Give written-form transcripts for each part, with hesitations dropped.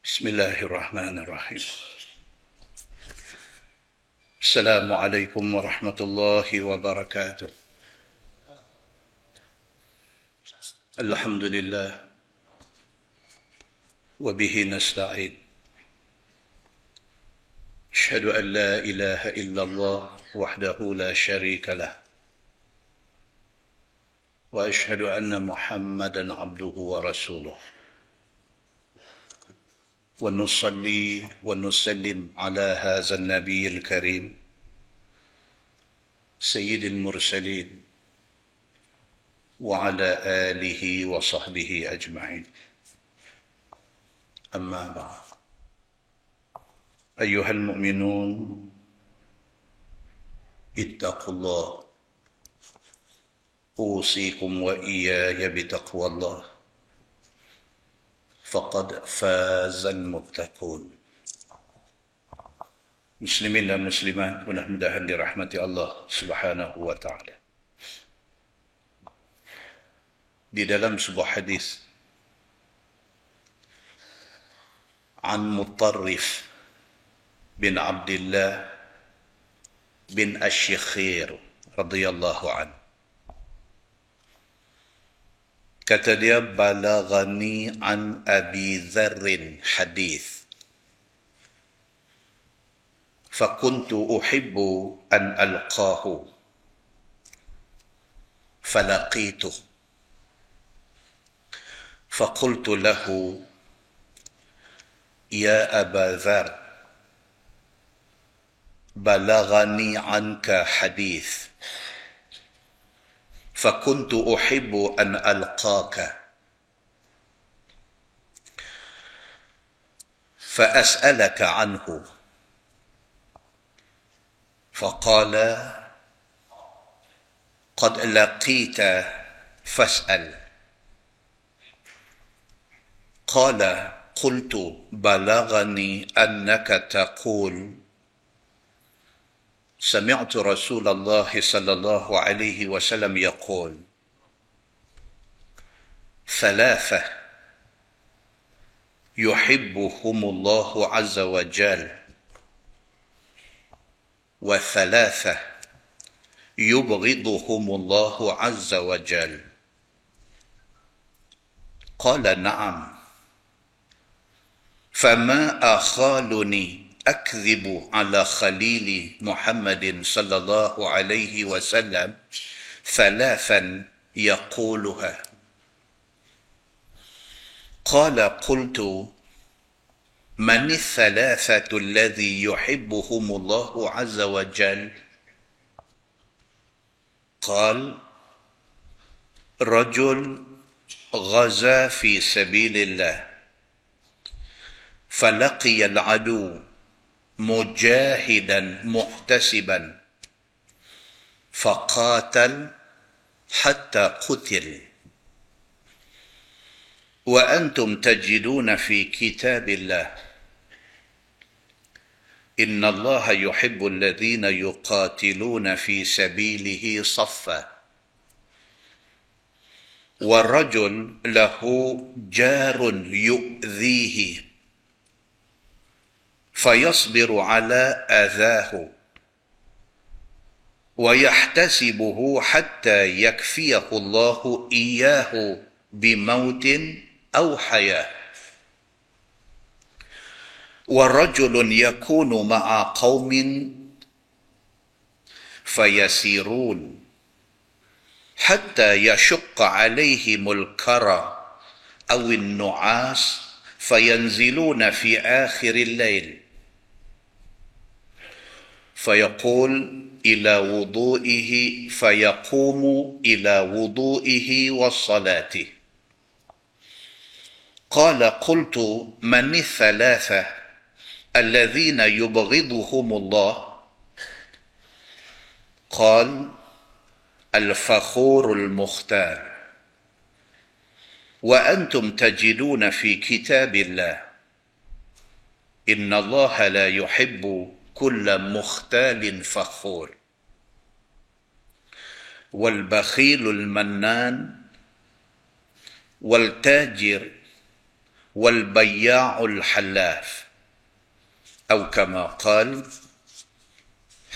Bismillahirrahmanirrahim. Assalamualaikum warahmatullahi wabarakatuh. Alhamdulillah wa bihi nasta'in. Asyhadu an la ilaha illallah wahdahu la syarika lah. Wa asyhadu anna Muhammadan abduhu wa rasuluh. Wa nusalli wa nusallim ala hadha an-nabiy al-karim sayyidil mursalin wa ala alihi wa sahbihi ajma'in. Amma ba'd. أيها المؤمنون اتقوا الله أوصيكم وإياي بتقوى الله فقد فاز المتقون. Muslimin dan muslimat, mudah-mudahan dirahmati Allah Subhanahu wa taala. Di dalam sebuah hadis an Mutarrif bin Abdullah bin Asy-Syikhir radhiyallahu anhu, kata dia, balaghani an Abi Dzarrin hadis fakuntu uhibbu an alqahu falaqituh faqultu lahu ya Aba Dzar balaghani anka hadis فكنت أحب أن ألقاك فأسألك عنه فقال قد لقيت فاسأل قال قلت بلغني أنك تقول سمعت رسول الله صلى الله عليه وسلم يقول ثلاثة يحبهم الله عز وجل وثلاثة يبغضهم الله عز وجل. قال نعم فما أخالني أكذب على خليل محمد صلى الله عليه وسلم ثلاثا يقولها. قال قلت من الثلاثة الذي يحبهم الله عز وجل؟ قال رجل غزا في سبيل الله فلقي العدو مجاهدا محتسبا فقاتل حتى قتل وأنتم تجدون في كتاب الله إن الله يحب الذين يقاتلون في سبيله صفا والرجل له جار يؤذيه فيصبر على أذاه ويحتسبه حتى يكفيه الله إياه بموت أو حياة ورجل يكون مع قوم فيسيرون حتى يشق عليهم الكرى أو النعاس فينزلون في آخر الليل فيقوم إلى وضوئه والصلاة. قال قلت من الثلاثة الذين يبغضهم الله؟ قال الفخور المختار وأنتم تجدون في كتاب الله إن الله لا يحب كل مختال فخور والبخيل المنان والتاجر wal bayya'ul halaf. Atau kama qal,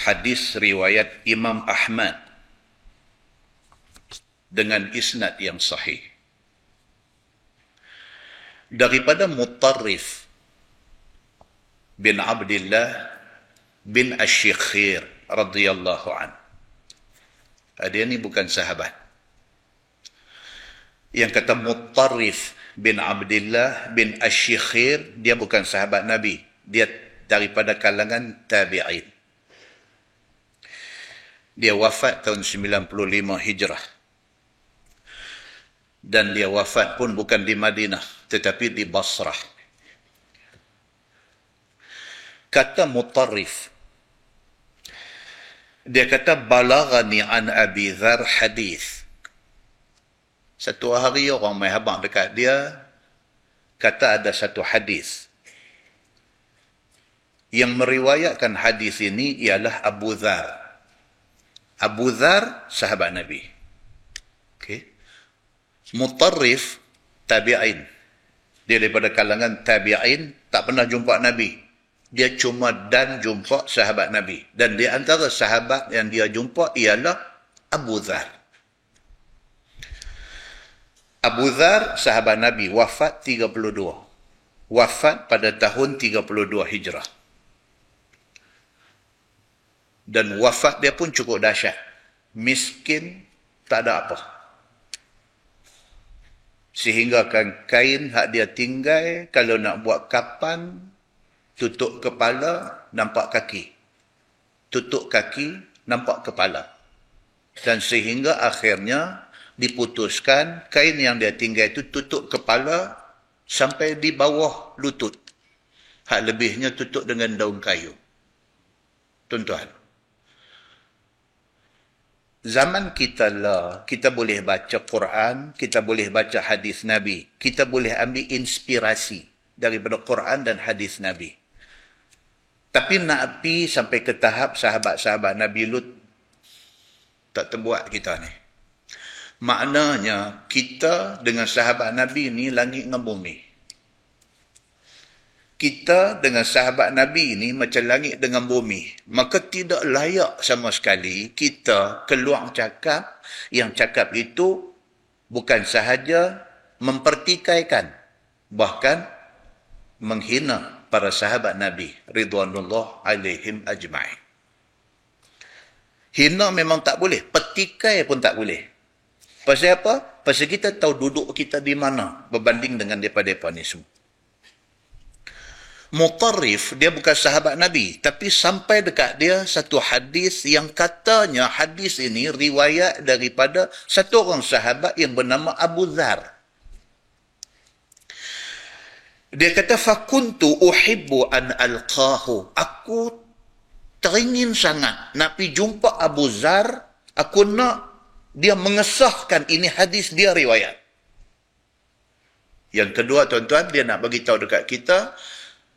hadis riwayat Imam Ahmad dengan isnad yang sahih. Daripada Mutarrif bin Abdullah bin Asy-Syikhir radhiyallahu an. Dia ni bukan sahabat. Yang kata Mutarrif bin Abdullah bin Asy-Syikhir, dia bukan sahabat Nabi. Dia daripada kalangan tabi'in. Dia wafat tahun 95 Hijrah. Dan dia wafat pun bukan di Madinah, tetapi di Basrah. Kata Mutarrif, dia kata, balaghani an Abi Dzar hadis. Satu hari orang mai habaq dekat dia, kata ada satu hadis. Yang meriwayatkan hadis ini ialah Abu Dzar. Abu Dzar sahabat Nabi. Okey. Mutarrif tabi'in. Dia daripada kalangan tabi'in, tak pernah jumpa Nabi. Dia cuma dan jumpa sahabat Nabi. Dan di antara sahabat yang dia jumpa ialah Abu Dzar. Abu Dzar sahabat Nabi, wafat 32. Wafat pada tahun 32 Hijrah. Dan wafat dia pun cukup dahsyat. Miskin, tak ada apa. Sehingga kan kain hak dia tinggal, kalau nak buat kapan, tutup kepala, nampak kaki. Tutup kaki, nampak kepala. Dan sehingga akhirnya diputuskan, kain yang dia tinggal itu tutup kepala sampai di bawah lutut. Hak lebihnya tutup dengan daun kayu. Tuan-tuan, zaman kita lah, kita boleh baca Quran, kita boleh baca hadis Nabi. Kita boleh ambil inspirasi daripada Quran dan hadis Nabi. Tapi nak pergi sampai ke tahap sahabat-sahabat Nabi Lut, tak terbuat kita ni. Maknanya, kita dengan sahabat Nabi ni langit dengan bumi. Kita dengan sahabat Nabi ini macam langit dengan bumi. Maka tidak layak sama sekali kita keluar cakap yang cakap itu bukan sahaja mempertikaikan, bahkan menghina para sahabat Nabi ridwanullah alaihim ajma'in. Hina memang tak boleh, petikai pun tak boleh. Pasal apa? Pasal kita tahu duduk kita di mana berbanding dengan mereka ni semua. Mutarrif, dia bukan sahabat Nabi, tapi sampai dekat dia satu hadis yang katanya hadis ini riwayat daripada satu orang sahabat yang bernama Abu Dzar. Dia kata, fakuntu uhibbu an alqahu. Aku teringin sangat nak pergi jumpa Abu Dzar. Aku nak dia mengesahkan ini hadis dia riwayat. Yang kedua, tuan-tuan, dia nak bagi tahu dekat kita,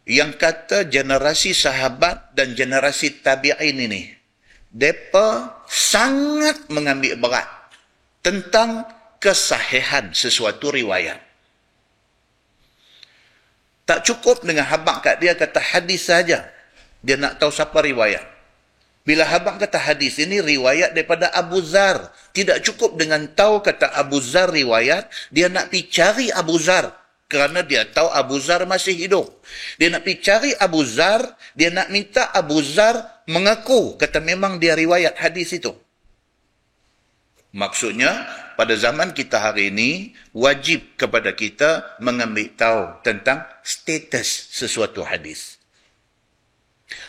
yang kata generasi sahabat dan generasi tabi'in ini, mereka sangat mengambil berat tentang kesahihan sesuatu riwayat. Tak cukup dengan habaq kat dia kata hadis saja. Dia nak tahu siapa riwayat. Bila habaq kata hadis ini riwayat daripada Abu Dzar, tidak cukup dengan tahu kata Abu Dzar riwayat, dia nak pergi cari Abu Dzar. Kerana dia tahu Abu Dzar masih hidup. Dia nak pergi cari Abu Dzar, dia nak minta Abu Dzar mengaku, kata memang dia riwayat hadis itu. Maksudnya, pada zaman kita hari ini, wajib kepada kita mengambil tahu tentang status sesuatu hadis.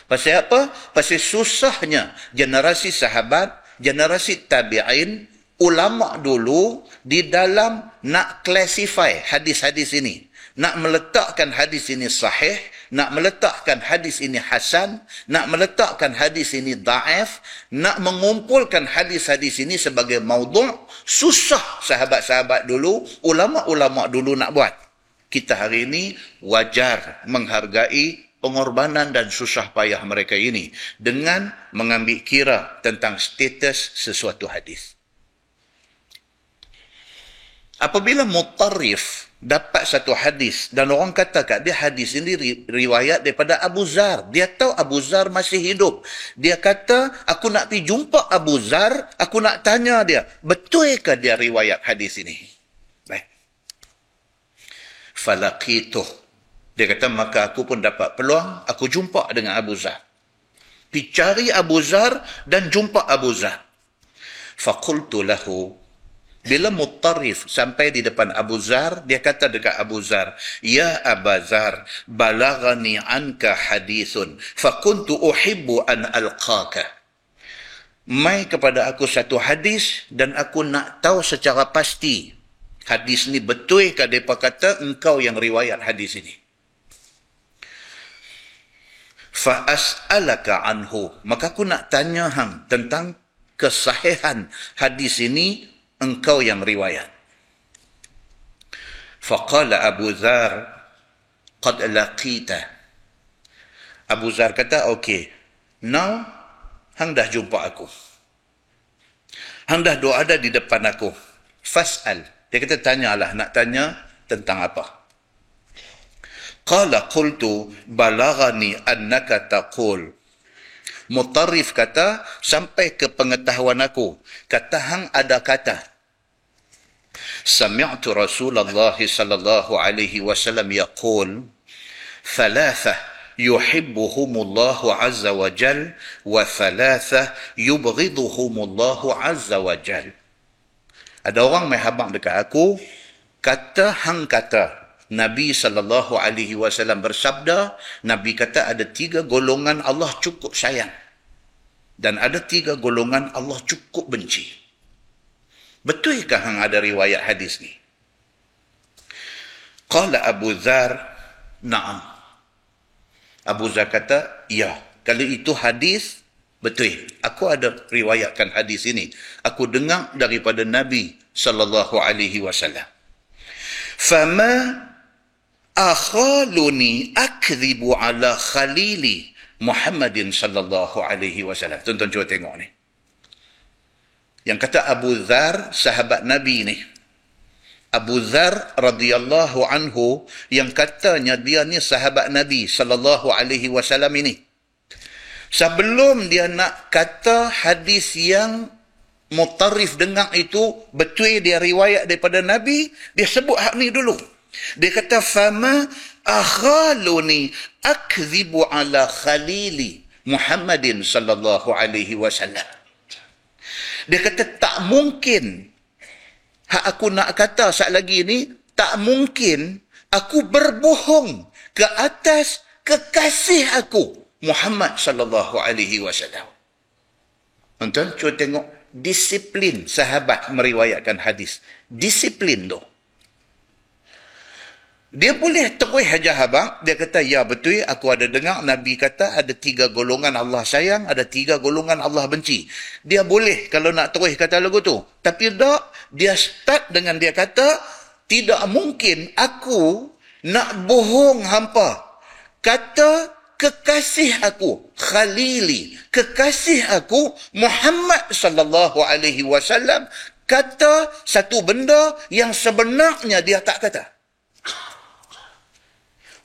Pasal apa? Pasal susahnya generasi sahabat, generasi tabi'in, ulama dulu di dalam nak classify hadis-hadis ini. Nak meletakkan hadis ini sahih, nak meletakkan hadis ini hasan, nak meletakkan hadis ini da'if, nak mengumpulkan hadis-hadis ini sebagai maudhu', susah sahabat-sahabat dulu, ulama-ulama dulu nak buat. Kita hari ini wajar menghargai pengorbanan dan susah payah mereka ini dengan mengambil kira tentang status sesuatu hadis. Apabila Mutarrif dapat satu hadis dan orang kata kat dia hadis ini riwayat daripada Abu Zar. Dia tahu Abu Zar masih hidup. Dia kata, aku nak pergi jumpa Abu Zar, aku nak tanya dia, betulkah dia riwayat hadis ini? Baik. Falaqituh. Dia kata, maka aku pun dapat peluang, aku jumpa dengan Abu Zar. Pergi cari Abu Zar dan jumpa Abu Zar. Faqultu lahu, bila Muttarif sampai di depan Abu Zar, dia kata dekat Abu Zar, Ya Aba Zar, balagani anka hadithun, fakuntu uhibbu an alqaka. Mai kepada aku satu hadis, dan aku nak tahu secara pasti, hadis ni betul ke mereka kata engkau yang riwayat hadis ini. Fa as'alaka anhu, maka aku nak tanya hang tentang kesahihan hadis ini, engkau yang riwayat. Faqala Abu Zar, qad laqita. Abu Zar kata, okey, now hang dah jumpa aku. Hang dah ada di depan aku. Fas'al. Dia kata, tanyalah, nak tanya tentang apa? Qala qultu balagani annaka taqul. Muttarif kata, sampai ke pengetahuan aku, kata hang ada kata, Sami'tu Rasulullah sallallahu alaihi wasallam yaqul, thalatha yuhibbuhumullahu azza wa jal, wa thalatha yubghiduhumullahu azza wa jal. Ada orang mai habaq dekat aku, kata hang kata, Nabi sallallahu alaihi wasallam bersabda, Nabi kata ada 3 golongan Allah cukup sayang dan ada 3 golongan Allah cukup benci. Betulkah hang ada riwayat hadis ni? Qala Abu Zar, na'am. Abu Zar kata, ya, kalau itu hadis betul. Aku ada riwayatkan hadis ini. Aku dengar daripada Nabi sallallahu alaihi wasallam. Fama akhaluni akdhibu ala khalili Muhammadin sallallahu alaihi wasallam. Tuan-tuan cuba tengok ni. Yang kata Abu Zar, sahabat Nabi ni. Abu Zar radhiyallahu anhu yang katanya dia ni sahabat Nabi sallallahu alaihi wasallam ini. Sebelum dia nak kata hadis yang Muttarif dengar itu betul dia riwayat daripada Nabi, dia sebut hak ni dulu. Dia kata, fama akhaluni akdhibu ala khalili Muhammadin sallallahu alaihi wasallam. Dia kata, tak mungkin hak aku nak kata saat lagi ni, tak mungkin aku berbohong ke atas kekasih aku Muhammad sallallahu alaihi wasallam. Tuan-tuan cuba tengok disiplin sahabat meriwayatkan hadis. Disiplin tu. Dia boleh terus hajar habang, dia kata, ya betul, aku ada dengar Nabi kata ada 3 golongan Allah sayang, ada 3 golongan Allah benci. Dia boleh kalau nak terus kata lagu tu. Tapi tak, dia start dengan dia kata, tidak mungkin aku nak bohong hampa. Kata kekasih aku, Khalili, kekasih aku Muhammad sallallahu alaihi wasallam kata satu benda yang sebenarnya dia tak kata.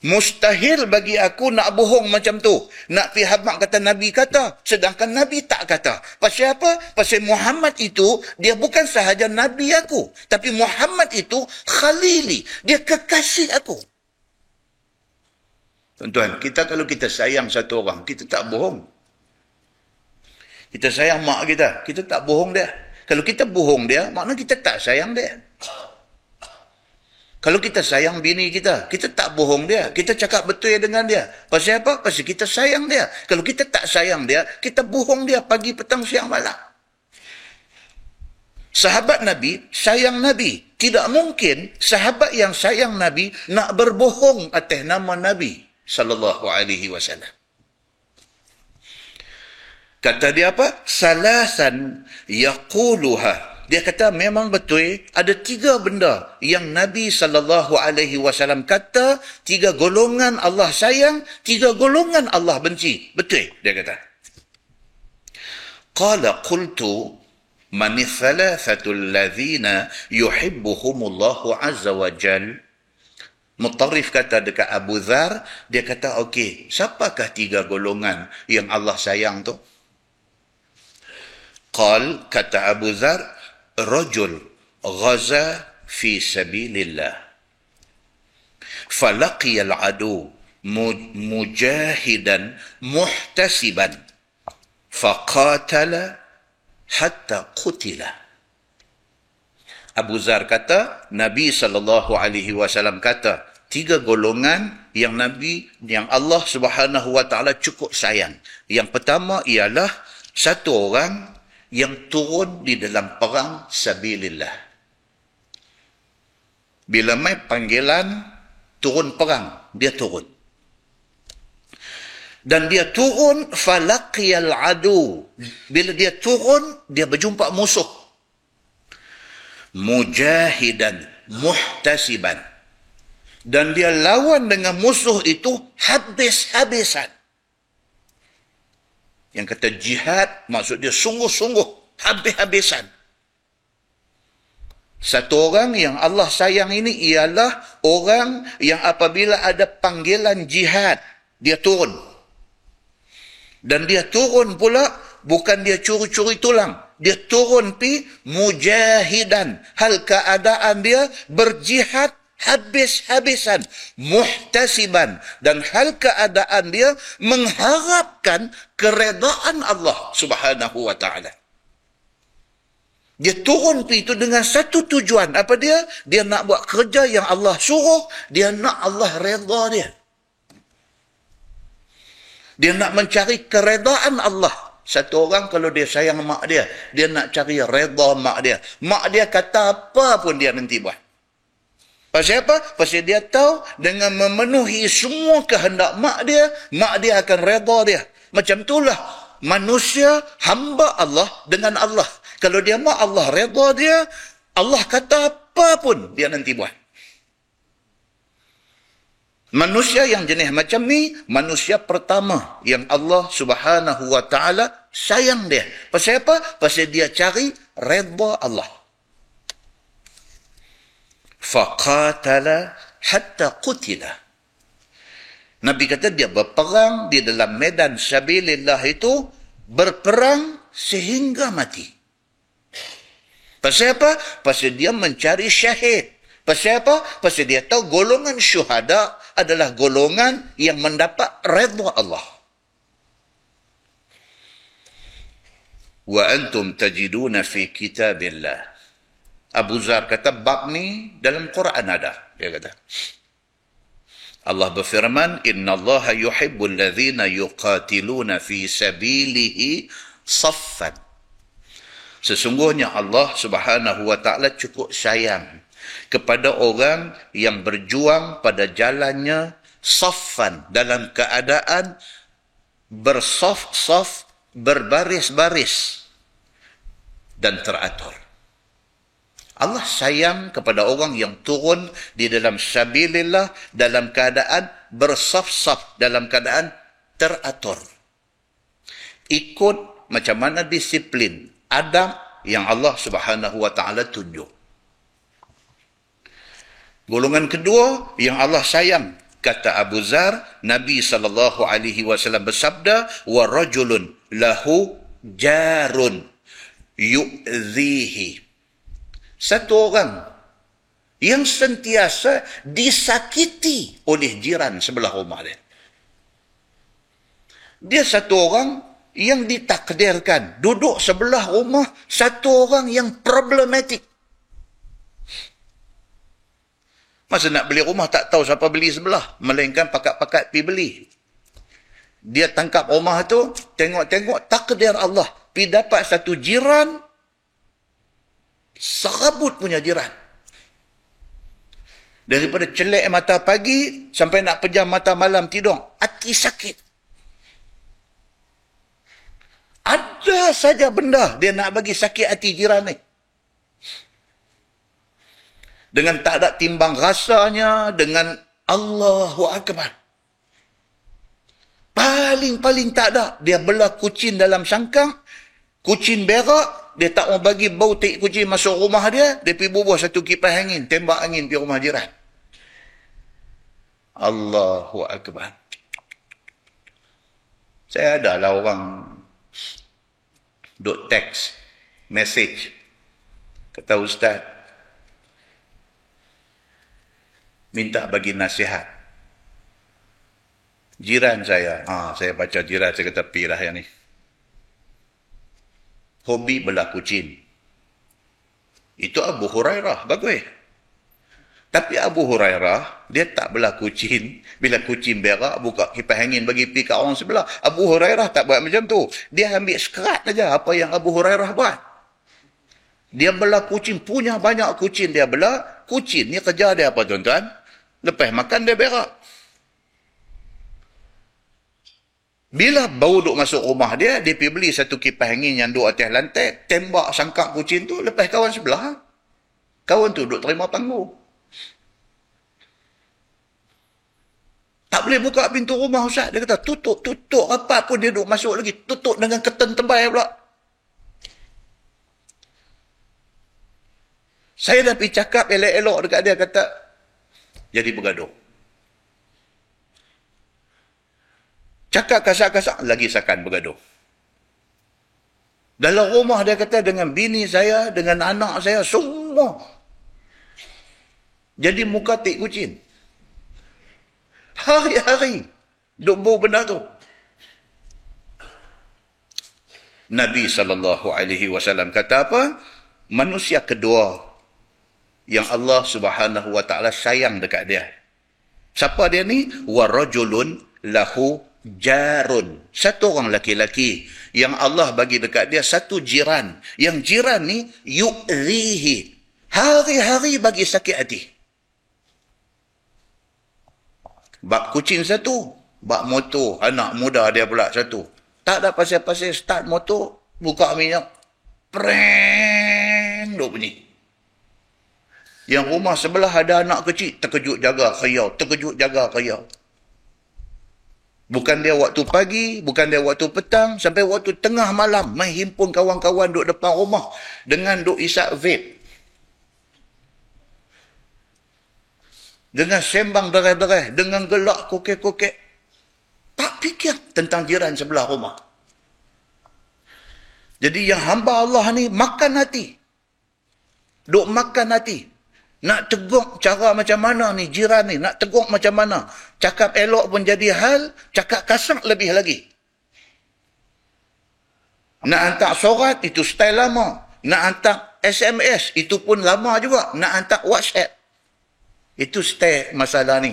Mustahil bagi aku nak bohong macam tu. Nak pergi habaq kata Nabi kata, sedangkan Nabi tak kata. Pasal apa? Pasal Muhammad itu, dia bukan sahaja Nabi aku. Tapi Muhammad itu Khalili. Dia kekasih aku. Tuan-tuan, kita kalau kita sayang satu orang, kita tak bohong. Kita sayang mak kita tak bohong dia. Kalau kita bohong dia, maknanya kita tak sayang dia. Kalau kita sayang bini kita tak bohong dia. Kita cakap betul dengan dia. Pasal apa? Pasal kita sayang dia. Kalau kita tak sayang dia, kita bohong dia pagi, petang, siang, malam. Sahabat Nabi, sayang Nabi. Tidak mungkin sahabat yang sayang Nabi nak berbohong atas nama Nabi sallallahu alaihi wasallam. Kata dia apa? Salasan yaquluha. Dia kata memang betul ada 3 benda yang Nabi sallallahu alaihi wasallam kata, 3 golongan Allah sayang, 3 golongan Allah benci. Betul dia kata. Qala qultu man thalathatu alladhina yuhibbuhumullahu azza wa jal. Mutarrif kata dekat Abu Dhar, dia kata, okey, siapakah 3 golongan yang Allah sayang tu? Qal, kata Abu Dhar, rajul ghaza fi sabilillah. Falaqiya al-adu mujahidan muhtasiban. Faqatala hatta qutila. Abu Zar kata, Nabi SAW kata, 3 golongan yang Allah Subhanahu Wa Taala cukup sayang. Yang pertama ialah satu orang yang turun di dalam perang sabilillah. Bila mai panggilan turun perang, dia turun. Dan dia turun falaqiyal adu. Bila dia turun, dia berjumpa musuh. Mujahidan muhtasiban. Dan dia lawan dengan musuh itu habis-habisan. Yang kata jihad, maksud dia sungguh-sungguh, habis-habisan. Satu orang yang Allah sayang ini ialah orang yang apabila ada panggilan jihad, dia turun. Dan dia turun pula, bukan dia curi-curi tulang. Dia turun pi mujahidan. Hal keadaan dia berjihad habis-habisan. Muhtasiban. Dan hal keadaan dia mengharapkan keredaan Allah Subhanahu Wa Taala. Dia turun pi itu dengan satu tujuan. Apa dia? Dia nak buat kerja yang Allah suruh. Dia nak Allah redha dia. Dia nak mencari keredaan Allah. Satu orang kalau dia sayang mak dia, dia nak cari redha mak dia. Mak dia kata apa pun dia nanti buat. Pasal apa? Pasal dia tahu dengan memenuhi semua kehendak mak dia akan redha dia. Macam itulah manusia hamba Allah dengan Allah. Kalau dia mak Allah redha dia, Allah kata apa pun dia nanti buat. Manusia yang jenis macam ni, manusia pertama yang Allah Subhanahu Wa Taala sayang dia. Pasal apa? Pasal dia cari redha Allah. Faqatala hatta qutila. Nabi kata dia berperang di dalam medan sabilillah itu, berperang sehingga mati. Pasal apa? Pasal dia mencari syahid. Pasal apa? Pasal dia tahu golongan syuhada adalah golongan yang mendapat redha Allah. Wa antum tajiduna fi kitabillah. Abu Zar kata bab ni dalam Quran ada. Dia kata. Allah berfirman, Inna Allah yuhibbul ladhina yuqatiluna fi sabilihi saffan. Sesungguhnya Allah Subhanahu Wa Taala cukup sayang kepada orang yang berjuang pada jalannya saffan, dalam keadaan bersaf-saf, berbaris-baris dan teratur. Allah sayang kepada orang yang turun di dalam sabilillah dalam keadaan bersaf-saf, dalam keadaan teratur. Ikut macam mana disiplin, adab yang Allah Subhanahu Wa Taala tunjuk. Golongan kedua yang Allah sayang, kata Abu Zar, Nabi SAW bersabda, wa rajulun lahu jarun yu'dhihi. Satu orang yang sentiasa disakiti oleh jiran sebelah rumah dia. Dia satu orang yang ditakdirkan duduk sebelah rumah satu orang yang problematik. Masa nak beli rumah tak tahu siapa beli sebelah, melainkan pakat-pakat pergi beli. Dia tangkap rumah tu, tengok-tengok takdir Allah. Pergi dapat satu jiran, serabut punya jiran. Daripada celek mata pagi sampai nak pejam mata malam tidur, hati sakit. Ada saja benda dia nak bagi sakit hati jiran ni. Dengan tak ada timbang rasanya, dengan Allahu Akbar. Paling-paling tak ada. Dia belah kucing dalam sangkang, kucing berak, dia tak mau bagi bau tik kucing masuk rumah dia, dia pergi bubuh satu kipas angin, tembak angin pergi rumah jiran. Allahu Akbar. Saya adalah orang duk teks, message. Kata Ustaz, minta bagi nasihat. Jiran saya, saya baca jiran, saya kata pirah yang ni. Hobi belah kucing. Itu Abu Hurairah, bagus. Tapi Abu Hurairah, dia tak belah kucing. Bila kucing berak, buka kipas angin bagi pergi kat orang sebelah. Abu Hurairah tak buat macam tu. Dia ambil sekerat saja apa yang Abu Hurairah buat. Dia belah kucing, punya banyak kucing dia belah. Kucing ni kerja dia apa tuan-tuan? Lepas makan dia berak. Bila baru duk masuk rumah dia, dia pergi beli satu kipas angin yang duk atas lantai, tembak sangkak kucing tu, lepas kawan sebelah. Kawan tu duk terima panggung. Tak boleh buka pintu rumah Ustaz. Dia kata, tutup apa pun dia duk masuk lagi. Tutup dengan ketan tebal pula. Saya dah pergi cakap elok-elok dekat dia, kata, jadi bergaduh. Cakap kasar-kasar, lagi sakan bergaduh. Dalam rumah dia kata, dengan bini saya, dengan anak saya, semua. Jadi muka tik kucing. Hari-hari duk bau benda tu. Nabi SAW kata apa? Manusia kedua yang Allah Subhanahu Wa Taala sayang dekat dia. Siapa dia ni? Wa rajulun lahu jarun. Satu orang laki-laki yang Allah bagi dekat dia satu jiran. Yang jiran ni yu'rihi. Hari-hari bagi sakit hati. Bak kucing satu, bak motor, anak muda dia pula satu. Tak ada pasal-pasal start motor, buka minyak. Preng, duk bunyi. Yang rumah sebelah ada anak kecil, terkejut jaga khayau, terkejut jaga khayau. Bukan dia waktu pagi, bukan dia waktu petang, sampai waktu tengah malam, main himpun kawan-kawan duk depan rumah dengan duk isap vape. Dengan sembang derai-derai, dengan gelak kokek-kokek. Tak fikir tentang jiran sebelah rumah. Jadi yang hamba Allah ni makan hati. Duk makan hati. Nak tegur cara macam mana ni jiran ni, nak tegur macam mana. Cakap elok pun jadi hal, cakap kasar lebih lagi. Nak hantar surat, itu style lama. Nak hantar SMS, itu pun lama juga. Nak hantar WhatsApp, itu style masalah ni.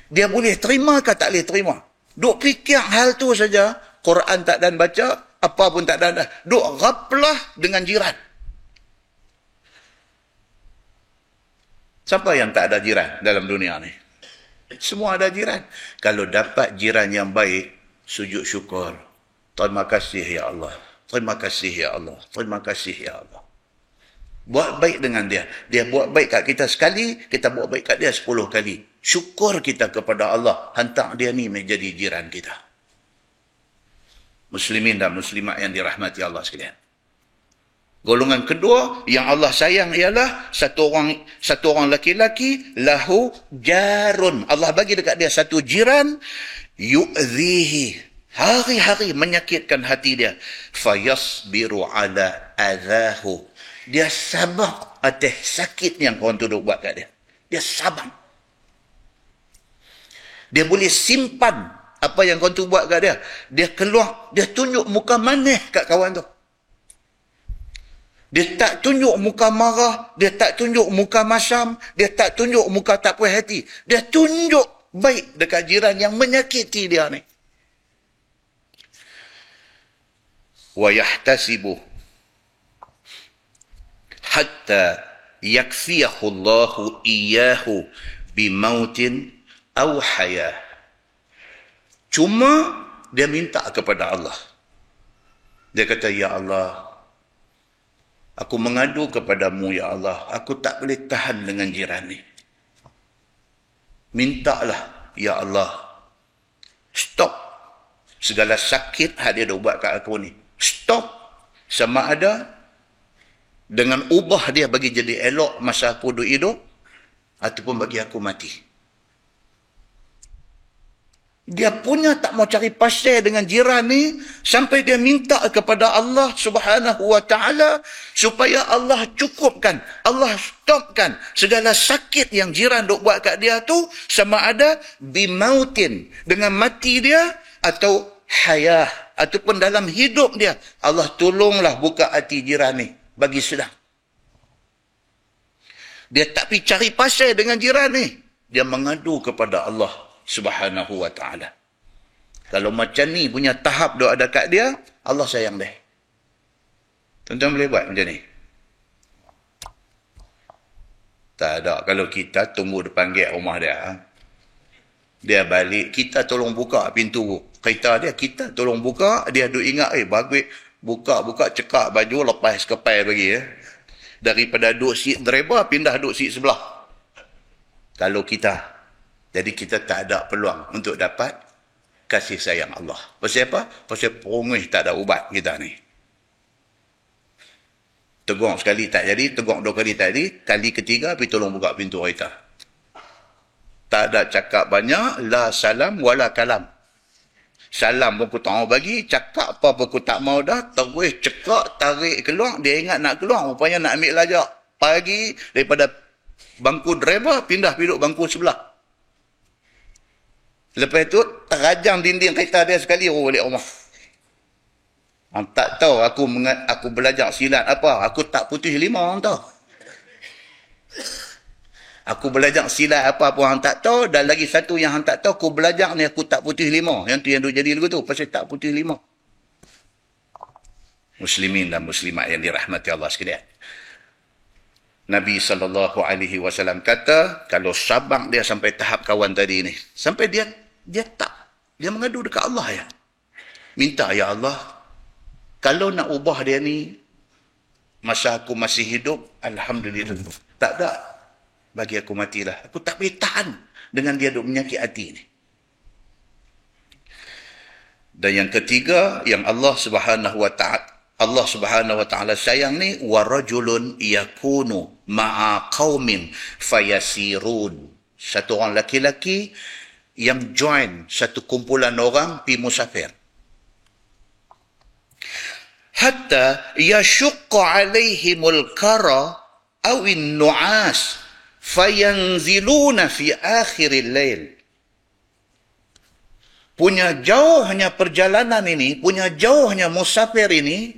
Dia boleh terima ke tak boleh terima? Duk fikir hal tu saja, Quran tak dan baca, apa pun tak dan. Duk ghaflah dengan jiran. Siapa yang tak ada jiran dalam dunia ni? Semua ada jiran. Kalau dapat jiran yang baik, sujud syukur. Terima kasih ya Allah. Terima kasih ya Allah. Terima kasih ya Allah. Buat baik dengan dia. Dia buat baik kat kita sekali, kita buat baik kat dia 10 kali. Syukur kita kepada Allah. Hantar dia ni menjadi jiran kita. Muslimin dan muslimat yang dirahmati Allah sekalian. Golongan kedua yang Allah sayang ialah satu orang laki-laki lahu jarun. Allah bagi dekat dia satu jiran yu'zihi. Hari-hari menyakitkan hati dia. Fayasbiru ala adhahu. Dia sabar atas sakit yang kawan tu buat kat dia. Dia sabar. Dia boleh simpan apa yang kawan tu buat kat dia. Dia keluar, dia tunjuk muka manis kat kawan tu. Dia tak tunjuk muka marah, dia tak tunjuk muka masam, dia tak tunjuk muka tak puas hati. Dia tunjuk baik dekat jiran yang menyakiti dia ni. Wa yahtasibu hatta yakfiyahu Allahu iyyahu bimautin aw hayah. Cuma dia minta kepada Allah. Dia kata, ya Allah, aku mengadu kepadamu ya Allah, aku tak boleh tahan dengan jiran ni. Mintalah ya Allah, stop segala sakit yang dia dah buat kat aku ni. Stop, sama ada dengan ubah dia bagi jadi elok masa aku hidup, ataupun bagi aku mati. Dia punya tak mau cari pasal dengan jiran ni sampai dia minta kepada Allah Subhanahu wa taala supaya Allah cukupkan, Allah stopkan segala sakit yang jiran duk buat kat dia tu, sama ada bimautin, dengan mati dia, atau hayah, ataupun dalam hidup dia. Allah tolonglah buka hati jiran ni, bagi sedang. Dia tak pergi cari pasal dengan jiran ni, dia mengadu kepada Allah Subhanahu wa ta'ala. Kalau macam ni punya tahap doa ada kat dia, Allah sayang dia. Tuan-tuan boleh buat macam ni? Tak ada. Kalau kita tunggu depan gate rumah dia, dia balik, kita tolong buka pintu kereta dia, kita tolong buka, dia duk ingat, bagus, buka, cekak baju, lepas kepai bagi. Daripada duduk seat driver, pindah duduk seat sebelah. Kalau kita. Jadi kita tak ada peluang untuk dapat kasih sayang Allah. Pasal apa? Pasal perungih tak ada ubat kita ni. Tegur sekali tak jadi, tegur dua kali tak jadi, kali ketiga pergi tolong buka pintu kereta. Tak ada cakap banyak, la salam wala kalam. Salam pun aku tak mau bagi, cakap apa pun aku tak mau dah, terus cekak, tarik keluar, dia ingat nak keluar, rupanya nak ambil lajak. Pagi daripada bangku driver, pindah duduk bangku sebelah. Lepas tu, terajang dinding kereta dia sekali, balik rumah. Orang tak tahu aku belajar silat apa. Aku tak putih lima, orang tahu. Aku belajar silat apa pun orang tak tahu. Dan lagi satu yang orang tak tahu, aku belajar ni aku tak putih lima. Yang tu yang duk jadi lagu tu, pasal tak putih lima. Muslimin dan muslimat yang dirahmati Allah sekalian. Nabi SAW kata, kalau sabang dia sampai tahap kawan tadi ni, sampai dia mengadu dekat Allah ya. Minta, ya Allah, kalau nak ubah dia ni, masa aku masih hidup, alhamdulillah. Tak ada, bagi aku matilah. Aku tak boleh tahan dengan dia duk menyakit hati ni. Dan yang ketiga, yang Allah Subhanahu wa ta'ala sayang ni, wa rajulun yakunu ma'a qaumin fayasirun. Satu orang laki-laki yang join satu kumpulan orang pi musafir. Hatta yashqa alaihimul kara awin nu'as fayanziluna fi akhiril lail. Punya jauhnya perjalanan ini, punya jauhnya musafir ini,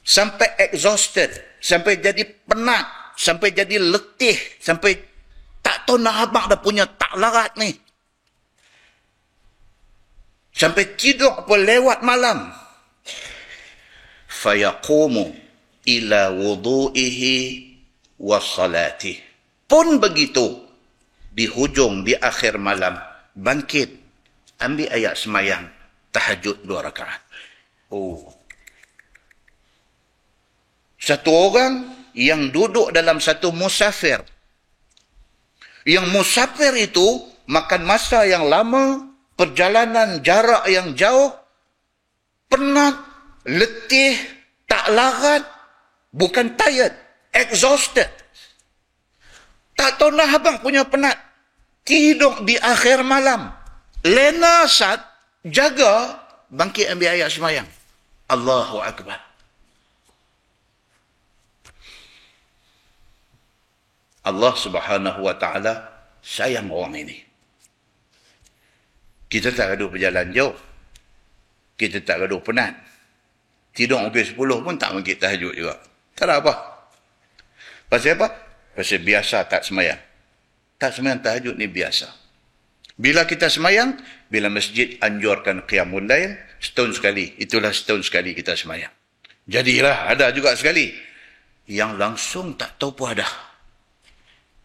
sampai exhausted, sampai jadi penat, sampai jadi letih, sampai tak tahu nak abang dah punya tak larat ni. Sampai tidur pun lewat malam. Fayaqumu ila wudu'ihi wa salatih. Pun begitu, di hujung, di akhir malam, bangkit, ambil ayat semayang, tahajud 2 rakaat. Satu orang yang duduk dalam satu musafir. Yang musafir itu makan masa yang lama, perjalanan jarak yang jauh, penat, letih, tak larat, bukan tired, exhausted. Tak tahu nak abang punya penat. Tidur di akhir malam. Lena sat, jaga, bangkit ambil ayat semayang. Allahu Akbar. Allah Subhanahu wa ta'ala sayang orang ini. Kita tak gaduh berjalan jauh. Kita tak gaduh penat. Tidur pukul 10 pun tak bangkit tahajud juga. Tak ada apa. Pasal apa? Pasal biasa tak semayang. Tak semayang tahajud ni biasa. Bila kita semayang, bila masjid anjurkan qiyamul lail, setahun sekali. Itulah setahun sekali kita semayang. Jadilah, ada juga sekali. Yang langsung tak tahu pun ada.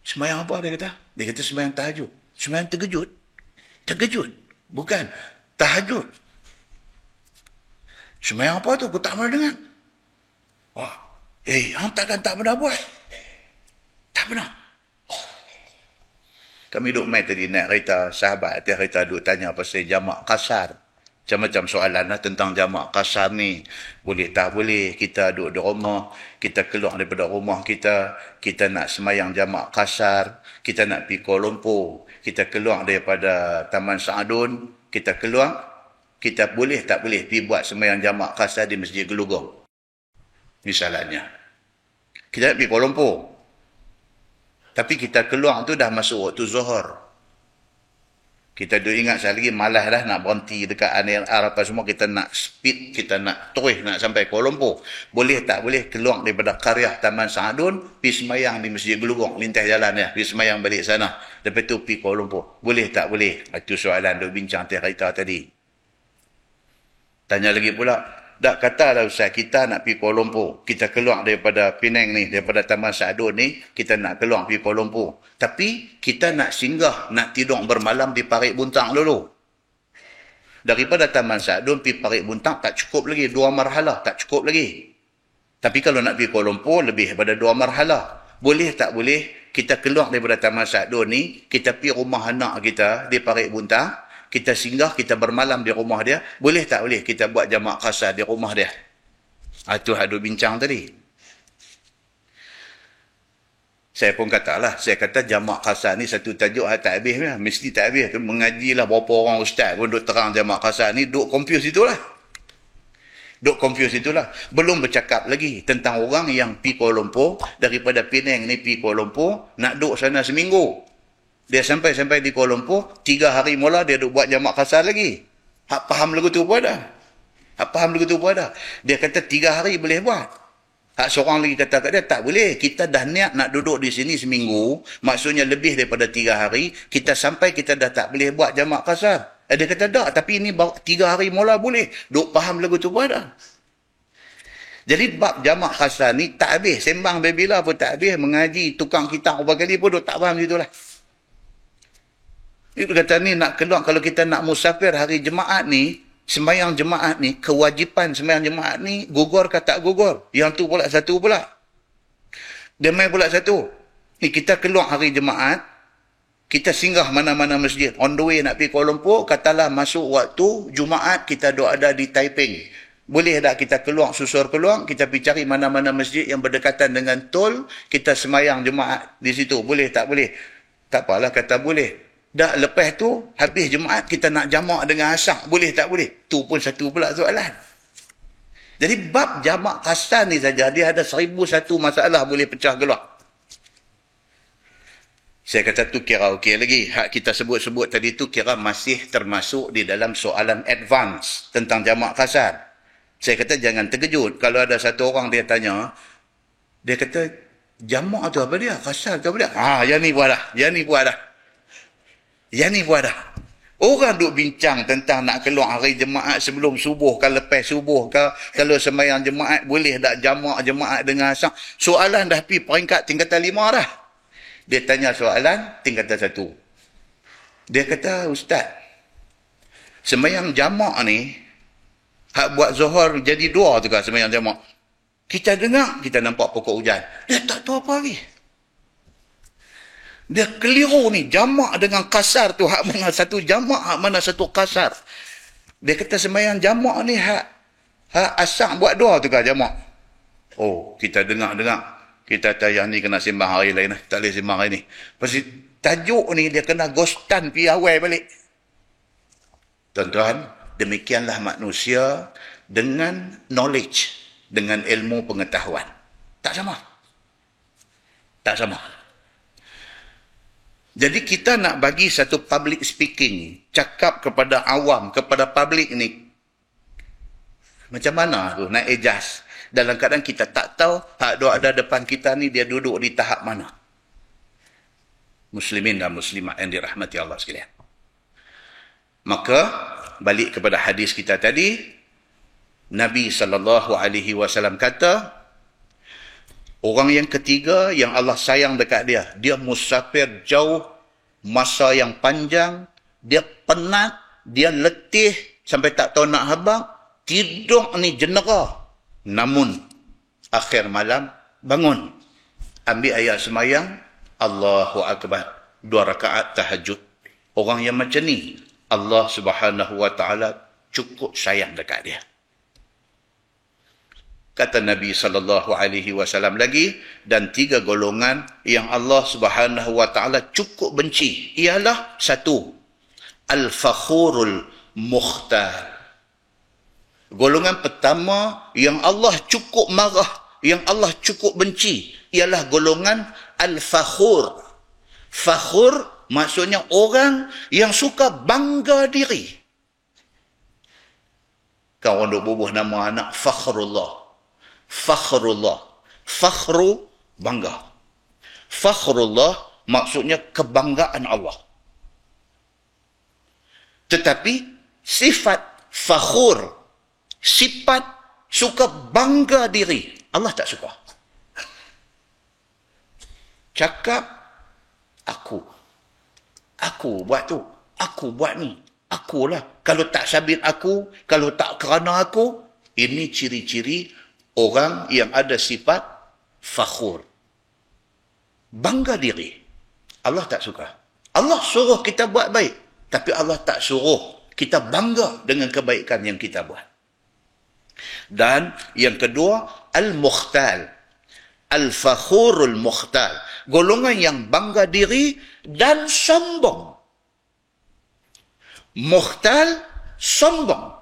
Semayang apa dia kata? Dia kata semayang tahajud. Semayang terkejut. Terkejut. Bukan. Tahajud. Semayang apa tu? Aku tak pernah dengar. Wah. Hang takkan tak pernah buat? Tak pernah. Kami duduk main tadi naik kereta. Sahabat atas kereta duduk tanya pasal jamak kasar. Macam-macam soalan lah tentang jamak kasar ni. Boleh tak boleh kita duduk di rumah, kita keluar daripada rumah kita nak semayang jamak kasar, kita nak pergi Kuala Lumpur, kita keluar daripada Taman Saadun, kita keluar, kita boleh tak boleh pergi buat semayang jamak kasar di Masjid Gelugong. Misalnya. Kita nak pergi Kuala Lumpur. Tapi kita keluar tu dah masuk waktu Zuhur. Kita duk ingat sekali lagi malas dah nak berhenti dekat Anil apa semua, kita nak speed, kita nak terus nak sampai Kuala Lumpur. Boleh tak boleh keluar daripada Qaryah Taman Saadun, pergi semayang di Masjid Gelugong, lintas jalan ya, pergi semayang balik sana. Lepas tu pergi Kuala Lumpur. Boleh tak boleh? Itu soalan duk bincang kita tadi. Tanya lagi pula, tak katalah Ustaz, kita nak pergi Kuala Lumpur. Kita keluar daripada Penang ni, daripada Taman Saadun ni, kita nak keluar pergi Kuala Lumpur. Tapi kita nak singgah, nak tidur bermalam di Parit Buntang dulu. Daripada Taman Saadun pergi Parit Buntang tak cukup lagi, 2 marhalah, tak cukup lagi. Tapi kalau nak pergi Kuala Lumpur, lebih daripada 2 marhalah. Boleh tak boleh kita keluar daripada Taman Saadun ni, kita pergi rumah anak kita di Parit Buntang, kita singgah, kita bermalam di rumah dia. Boleh tak boleh kita buat jamak kasar di rumah dia? Itu ada bincang tadi. Saya pun katalah, saya kata jamak kasar ni satu tajuk tak habis lah. Mesti tak habis. Mengajilah berapa orang ustaz pun duk terang jamak kasar ni, duk confuse itulah. Belum bercakap lagi tentang orang yang pergi Kuala Lumpur, daripada Penang ni pergi Kuala Lumpur, nak duduk sana seminggu. Dia sampai di Kuala Lumpur, 3 hari mula dia duk buat jamak kasar lagi. Hak faham lagu tu pun ada. Dia kata 3 hari boleh buat. Hak seorang lagi kata kat dia, tak boleh. Kita dah niat nak duduk di sini seminggu, maksudnya lebih daripada 3 hari, kita sampai kita dah tak boleh buat jamak kasar. Dia kata tak, tapi ini 3 hari mula boleh. Duk faham lagu tu pun ada. Jadi bab jamak kasar ni tak habis. Sembang bila pun tak habis. Mengaji tukang kitab berapa kali pun duk tak faham situlah. Itu kata ni nak keluar, kalau kita nak musafir hari Jumaat ni, sembahyang Jumaat ni, kewajipan sembahyang Jumaat ni, gugur ke tak gugur? Yang tu pula satu pula. Dia main pula satu. Ni kita keluar hari Jumaat, kita singgah mana-mana masjid. On the way nak pergi Kuala Lumpur, katalah masuk waktu Jumaat, kita duk ada di Taiping. Boleh tak kita keluar, susur keluar, kita pergi cari mana-mana masjid yang berdekatan dengan tol, kita sembahyang Jumaat di situ. Boleh tak boleh? Tak apalah kata boleh. Dah lepas tu, habis Jumaat, kita nak jamak dengan asar. Boleh tak boleh? Tu pun satu pula soalan. Jadi bab jamak kasar ni saja, dia ada 1001 masalah boleh pecah keluar. Saya kata tu kira okey lagi. Hak kita sebut-sebut tadi tu kira masih termasuk di dalam soalan advance tentang jamak kasar. Saya kata jangan terkejut. Kalau ada satu orang dia tanya, dia kata, jamak tu apa dia? Kasar tu apa dia? Yang ni buat dah. Orang duk bincang tentang nak keluar hari Jumaat sebelum subuh ke lepas subuh ke, kalau sembahyang Jumaat boleh tak jamak Jumaat dengan asar. Soalan dah pergi peringkat tingkatan 5 dah. Dia tanya soalan tingkatan 1. Dia kata, Ustaz, sembahyang jamak ni, hak buat Zuhur jadi 2 tu kan sembahyang jamak. Kita dengar, kita nampak pokok hujan. Dia tak tahu apa lagi. Dia keliru ni, jamak dengan kasar tu, hak mana satu jamak, hak mana satu kasar. Dia kata sembahyang jamak ni, hak asar buat 2 tu kan jamak. Oh, kita dengar. Kita tayang ni kena sembang hari lain, tak boleh sembang hari ni. Pasal tajuk ni, dia kena ghostan pi awal balik. Tuan-tuan, demikianlah manusia dengan knowledge, dengan ilmu pengetahuan. Tak sama. Jadi kita nak bagi satu public speaking, cakap kepada awam, kepada public ni, macam mana tu nak adjust dalam keadaan kita tak tahu hak duk ada depan kita ni dia duduk di tahap mana. Muslimin dan muslimat yang dirahmati Allah sekalian. Maka balik kepada hadis kita tadi, Nabi SAW kata, orang yang ketiga yang Allah sayang dekat dia musafir jauh, masa yang panjang, dia penat, dia letih sampai tak tahu nak habaq, tidur ni jenera. Namun akhir malam bangun, ambil ayat semayang, Allahu Akbar, 2 rakaat tahajud. Orang yang macam ni Allah Subhanahu wa taala cukup sayang dekat dia. Kata Nabi SAW lagi, dan 3 golongan yang Allah Subhanahu Wa Taala cukup benci ialah 1, al-fakhurul mukhtar. Golongan pertama yang Allah cukup marah, yang Allah cukup benci ialah golongan al-fakhur. Fakhur maksudnya orang yang suka bangga diri. Kau orang bubuh nama anak Fakhrullah. Fakhrullah. Fakhru, bangga. Fakhrullah maksudnya kebanggaan Allah. Tetapi sifat fakhur, sifat suka bangga diri, Allah tak suka. Cakap, aku buat tu, aku buat ni, akulah. Kalau tak sabit aku, kalau tak kerana aku, ini ciri-ciri orang yang ada sifat fakhur. Bangga diri. Allah tak suka. Allah suruh kita buat baik, tapi Allah tak suruh kita bangga dengan kebaikan yang kita buat. Dan yang kedua, al-mukhtal. Al-fakhurul mukhtal. Golongan yang bangga diri dan sombong. Mukhtal, sombong.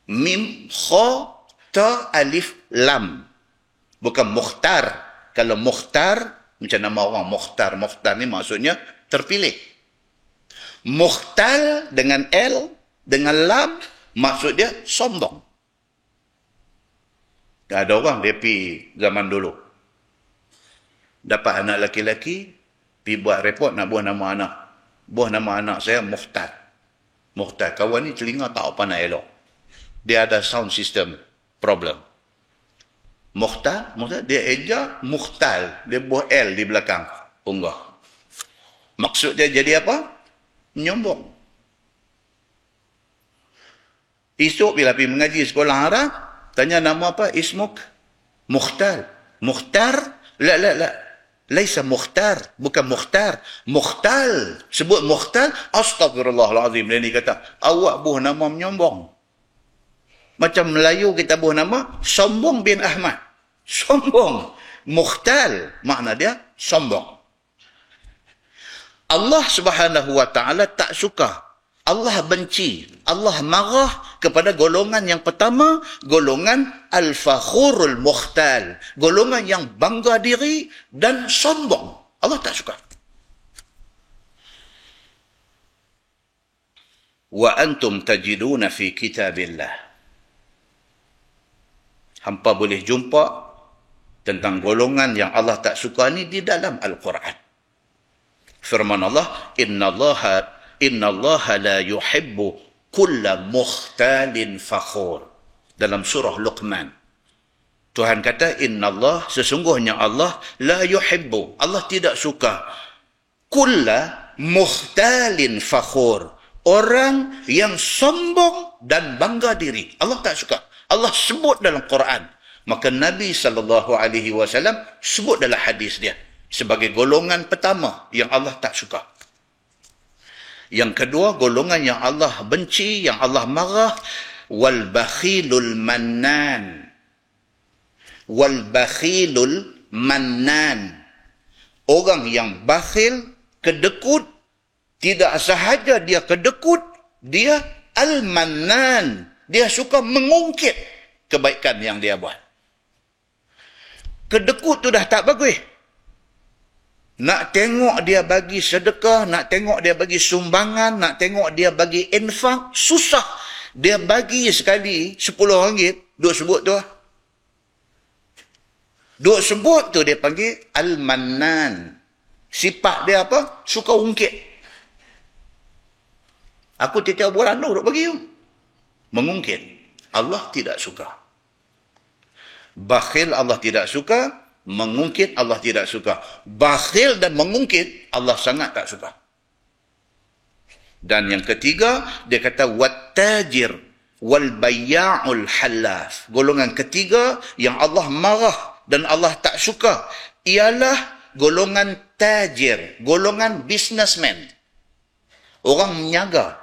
Mim, kha, ta, alif, lam. Bukan mukhtar. Kalau mukhtar, macam nama orang mukhtar. Mukhtar ni maksudnya terpilih. Mukhtal dengan L, dengan lam, maksud dia sombong. Ada orang dia pergi zaman dulu. Dapat anak laki-laki, pergi buat report nak buah nama anak. Buah nama anak saya Mukhtar. Mukhtar. Kawan ni telinga tak apa nak elok. Dia ada sound system problem. Mukhtar, dia eja Mukhtal. Dia buah L di belakang. Unggah. Maksud dia jadi apa? Nyombong. Esok bila pergi mengaji sekolah Arab, tanya nama apa? Ismuk? Mukhtar. Mukhtar? La. Laisa mukhtar. Bukan mukhtar. Mukhtal. Sebut mukhtal. Astagfirullahalazim. Dia ni kata, awak buah nama menyombong. Macam Melayu kita buah nama, Sombong bin Ahmad. Sombong. Mukhtal. Makna dia, sombong. Allah Subhanahu Wa Taala tak suka. Allah benci, Allah marah kepada golongan yang pertama, golongan al-fakhurul mukhtal, golongan yang bangga diri dan sombong. Allah tak suka. Wa antum tajiduna fi kitabillah. Hampa boleh jumpa tentang golongan yang Allah tak suka ni di dalam Al-Quran. Firman Allah, Inna Allah la yuhibbu kulla mukhtalin fakhur. Dalam surah Luqman. Tuhan kata, Inna Allah, sesungguhnya Allah, la yuhibbu. Allah tidak suka. Kulla mukhtalin fakhur. Orang yang sombong dan bangga diri. Allah tak suka. Allah sebut dalam Quran. Maka Nabi SAW sebut dalam hadis dia. Sebagai golongan pertama yang Allah tak suka. Yang kedua, golongan yang Allah benci, yang Allah marah, wal bakhilul mannan. Wal bakhilul mannan. Orang yang bakhil, kedekut, tidak sahaja dia kedekut, dia al-mannan. Dia suka mengungkit kebaikan yang dia buat. Kedekut tu dah tak bagus. Nak tengok dia bagi sedekah, nak tengok dia bagi sumbangan, nak tengok dia bagi infak, susah. Dia bagi sekali RM10, duk sebut tu. Duk sebut tu dia panggil Al-Mannan. Sifat dia apa? Suka ungkit. Aku tiap bulan duk bagi you. Mengungkit. Allah tidak suka. Bakhil Allah tidak suka. Mengungkit Allah tidak suka. Bakhil dan mengungkit Allah sangat tak suka. Dan yang ketiga, dia kata wattajir wal bayya'ul halaf. Golongan ketiga yang Allah marah dan Allah tak suka ialah golongan tajir, golongan businessman. Orang menyaga.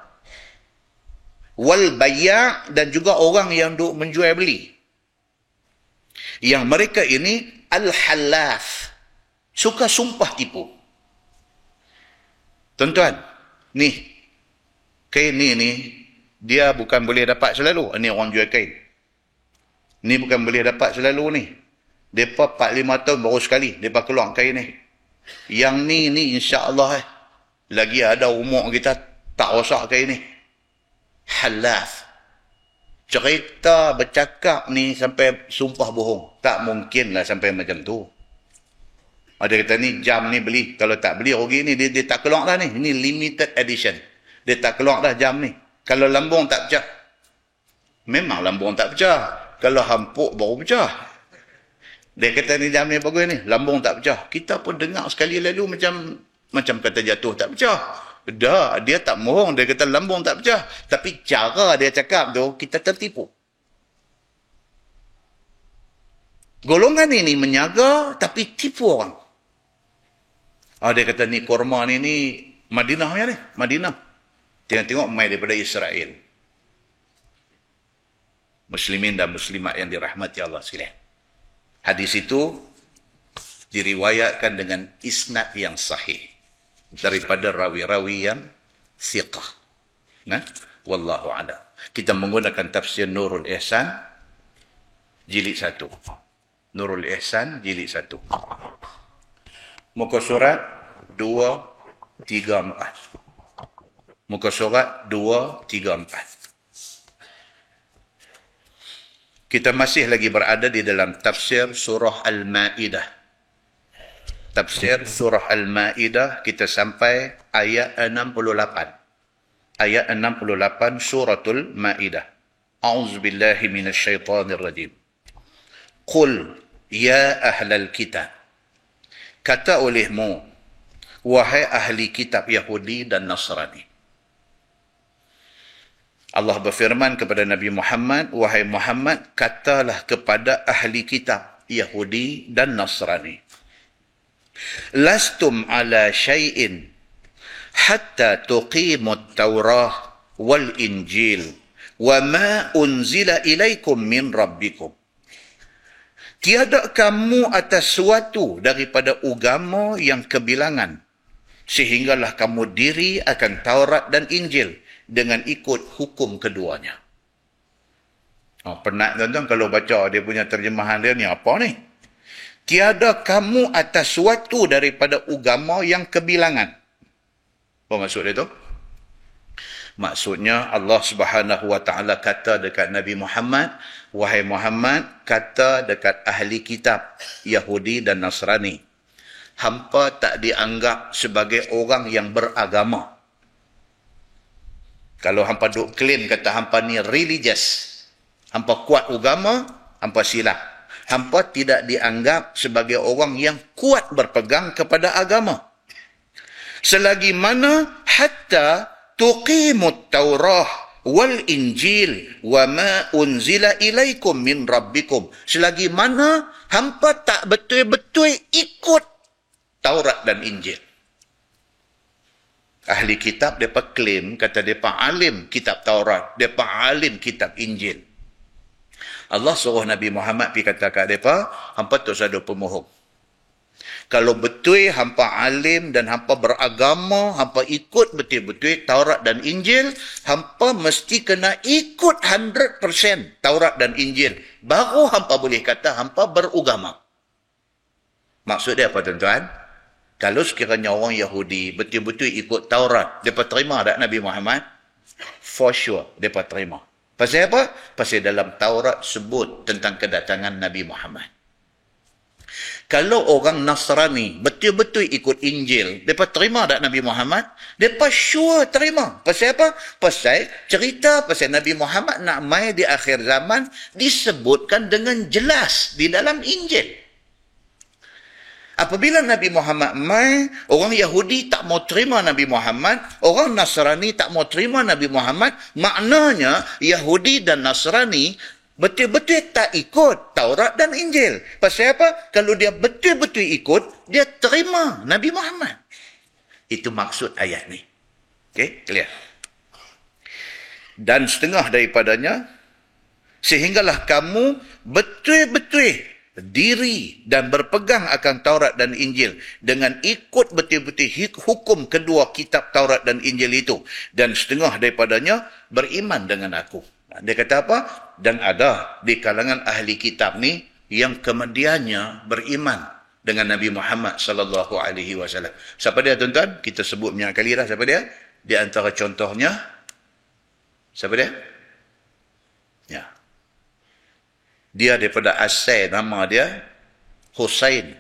wal bayya', dan juga orang yang duk menjual beli. Yang mereka ini al-halaf, suka sumpah tipu. Tuan-tuan, kain ni dia bukan boleh dapat selalu. Ini orang jual kain. Ni bukan boleh dapat selalu ni. Depa 4-5 tahun baru sekali depa keluar kain ni. Yang ni insya-Allah lagi ada umur kita tak rosak kain ni. Halaf. Cerita bercakap ni sampai sumpah bohong. Tak mungkinlah sampai macam tu. Ada kata ni jam ni beli. Kalau tak beli rugi ni dia tak keluar dah ni. Ini limited edition. Dia tak keluar dah jam ni. Kalau lambung tak pecah. Memang lambung tak pecah. Kalau hampuk baru pecah. Dia kata ni jam ni bagus ni. Lambung tak pecah. Kita pun dengar sekali lalu macam kata jatuh tak pecah. Dah, dia tak mohong. Dia kata lambung tak pecah. Tapi cara dia cakap tu, kita tertipu. Golongan ini menyaga, tapi tipu orang. Dia kata ni korma ni Madinah ya ni. Madinah. Tengok mai daripada Israel. Muslimin dan muslimat yang dirahmati Allah sekalian. Hadis itu diriwayatkan dengan isnad yang sahih daripada rawi-rawi yang thiqah. Wallahu a'lam. Kita menggunakan tafsir Nurul Ihsan jilid 1. Nurul Ihsan jilid 1. Muka surat 234. Muka surat 234. Kita masih lagi berada di dalam tafsir surah Al-Ma'idah. Tafsir surah Al-Ma'idah, kita sampai ayat 68. Ayat 68 suratul Ma'idah. A'udzubillahi minasyaitanirrajim. Qul ya ahlal kitab. Kata olehmu, wahai ahli kitab Yahudi dan Nasrani. Allah berfirman kepada Nabi Muhammad, wahai Muhammad, katalah kepada ahli kitab Yahudi dan Nasrani. Lastum ala syai'in hatta tuqimut Taurah wal Injil wa ma unzila ilaikum min rabbikum. Tiada kamu atas suatu daripada agama yang kebilangan, sehinggalah kamu diri akan Taurat dan Injil dengan ikut hukum keduanya. Penat tuan-tuan kalau baca dia punya terjemahan dia ni apa ni? Tiada kamu atas suatu daripada agama yang kebilangan. Apa maksud dia tu? Maksudnya Allah Subhanahu wa taala kata dekat Nabi Muhammad, wahai Muhammad, kata dekat ahli kitab Yahudi dan Nasrani, hampa tak dianggap sebagai orang yang beragama. Kalau hampa duk claim kata hampa ni religious, hampa kuat agama, hampa silap. Hampa tidak dianggap sebagai orang yang kuat berpegang kepada agama. Selagi mana hatta tuqimut Taurah wal Injil wa ma unzila ilaikum min rabbikum. Selagi mana hampa tak betul-betul ikut Taurat dan Injil. Ahli kitab mereka klaim kata mereka alim kitab Taurat, mereka alim kitab Injil. Allah suruh Nabi Muhammad pergi kata kat mereka, hampa tak usah ada pemohong. Kalau betul hampa alim dan hampa beragama, hampa ikut betul-betul Taurat dan Injil, hampa mesti kena ikut 100% Taurat dan Injil. Baru hampa boleh kata hampa beragama. Maksud dia apa tuan-tuan? Kalau sekiranya orang Yahudi betul-betul ikut Taurat, mereka terima tak Nabi Muhammad? For sure, mereka terima. Pasal apa? Pasal dalam Taurat sebut tentang kedatangan Nabi Muhammad. Kalau orang Nasrani betul-betul ikut Injil, mereka terima tak Nabi Muhammad? Mereka sure terima. Pasal apa? Pasal cerita pasal Nabi Muhammad nak mai di akhir zaman disebutkan dengan jelas di dalam Injil. Apabila Nabi Muhammad mai, orang Yahudi tak mau terima Nabi Muhammad, orang Nasrani tak mau terima Nabi Muhammad, maknanya Yahudi dan Nasrani betul-betul tak ikut Taurat dan Injil. Pasal apa? Kalau dia betul-betul ikut, dia terima Nabi Muhammad. Itu maksud ayat ni. Okey, clear. dan setengah daripadanya, sehinggalah kamu betul-betul diri dan berpegang akan Taurat dan Injil dengan ikut betul-betul hukum kedua kitab Taurat dan Injil itu, dan setengah daripadanya beriman dengan aku. Dia kata apa? Dan ada di kalangan ahli kitab ni yang kemudiannya beriman dengan Nabi Muhammad sallallahu alaihi wasallam. Siapa dia, tuan-tuan? Kita sebut banyak kali dah siapa dia. Di antara contohnya, siapa dia? Ya. Dia daripada asal nama dia Husain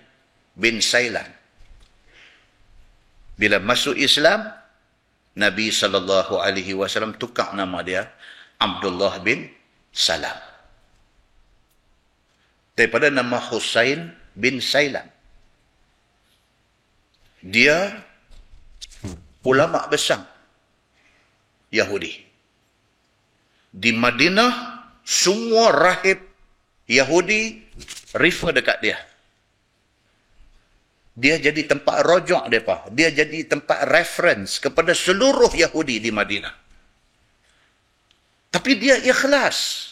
bin Sailan. Bila masuk Islam, Nabi sallallahu alaihi wasallam tukar nama dia Abdullah bin Salam. Daripada nama Husain bin Sailan. Dia ulama besar Yahudi. Di Madinah, semua rahib Yahudi refer dekat dia. Dia jadi tempat rojok mereka. Dia jadi tempat reference kepada seluruh Yahudi di Madinah. Tapi dia ikhlas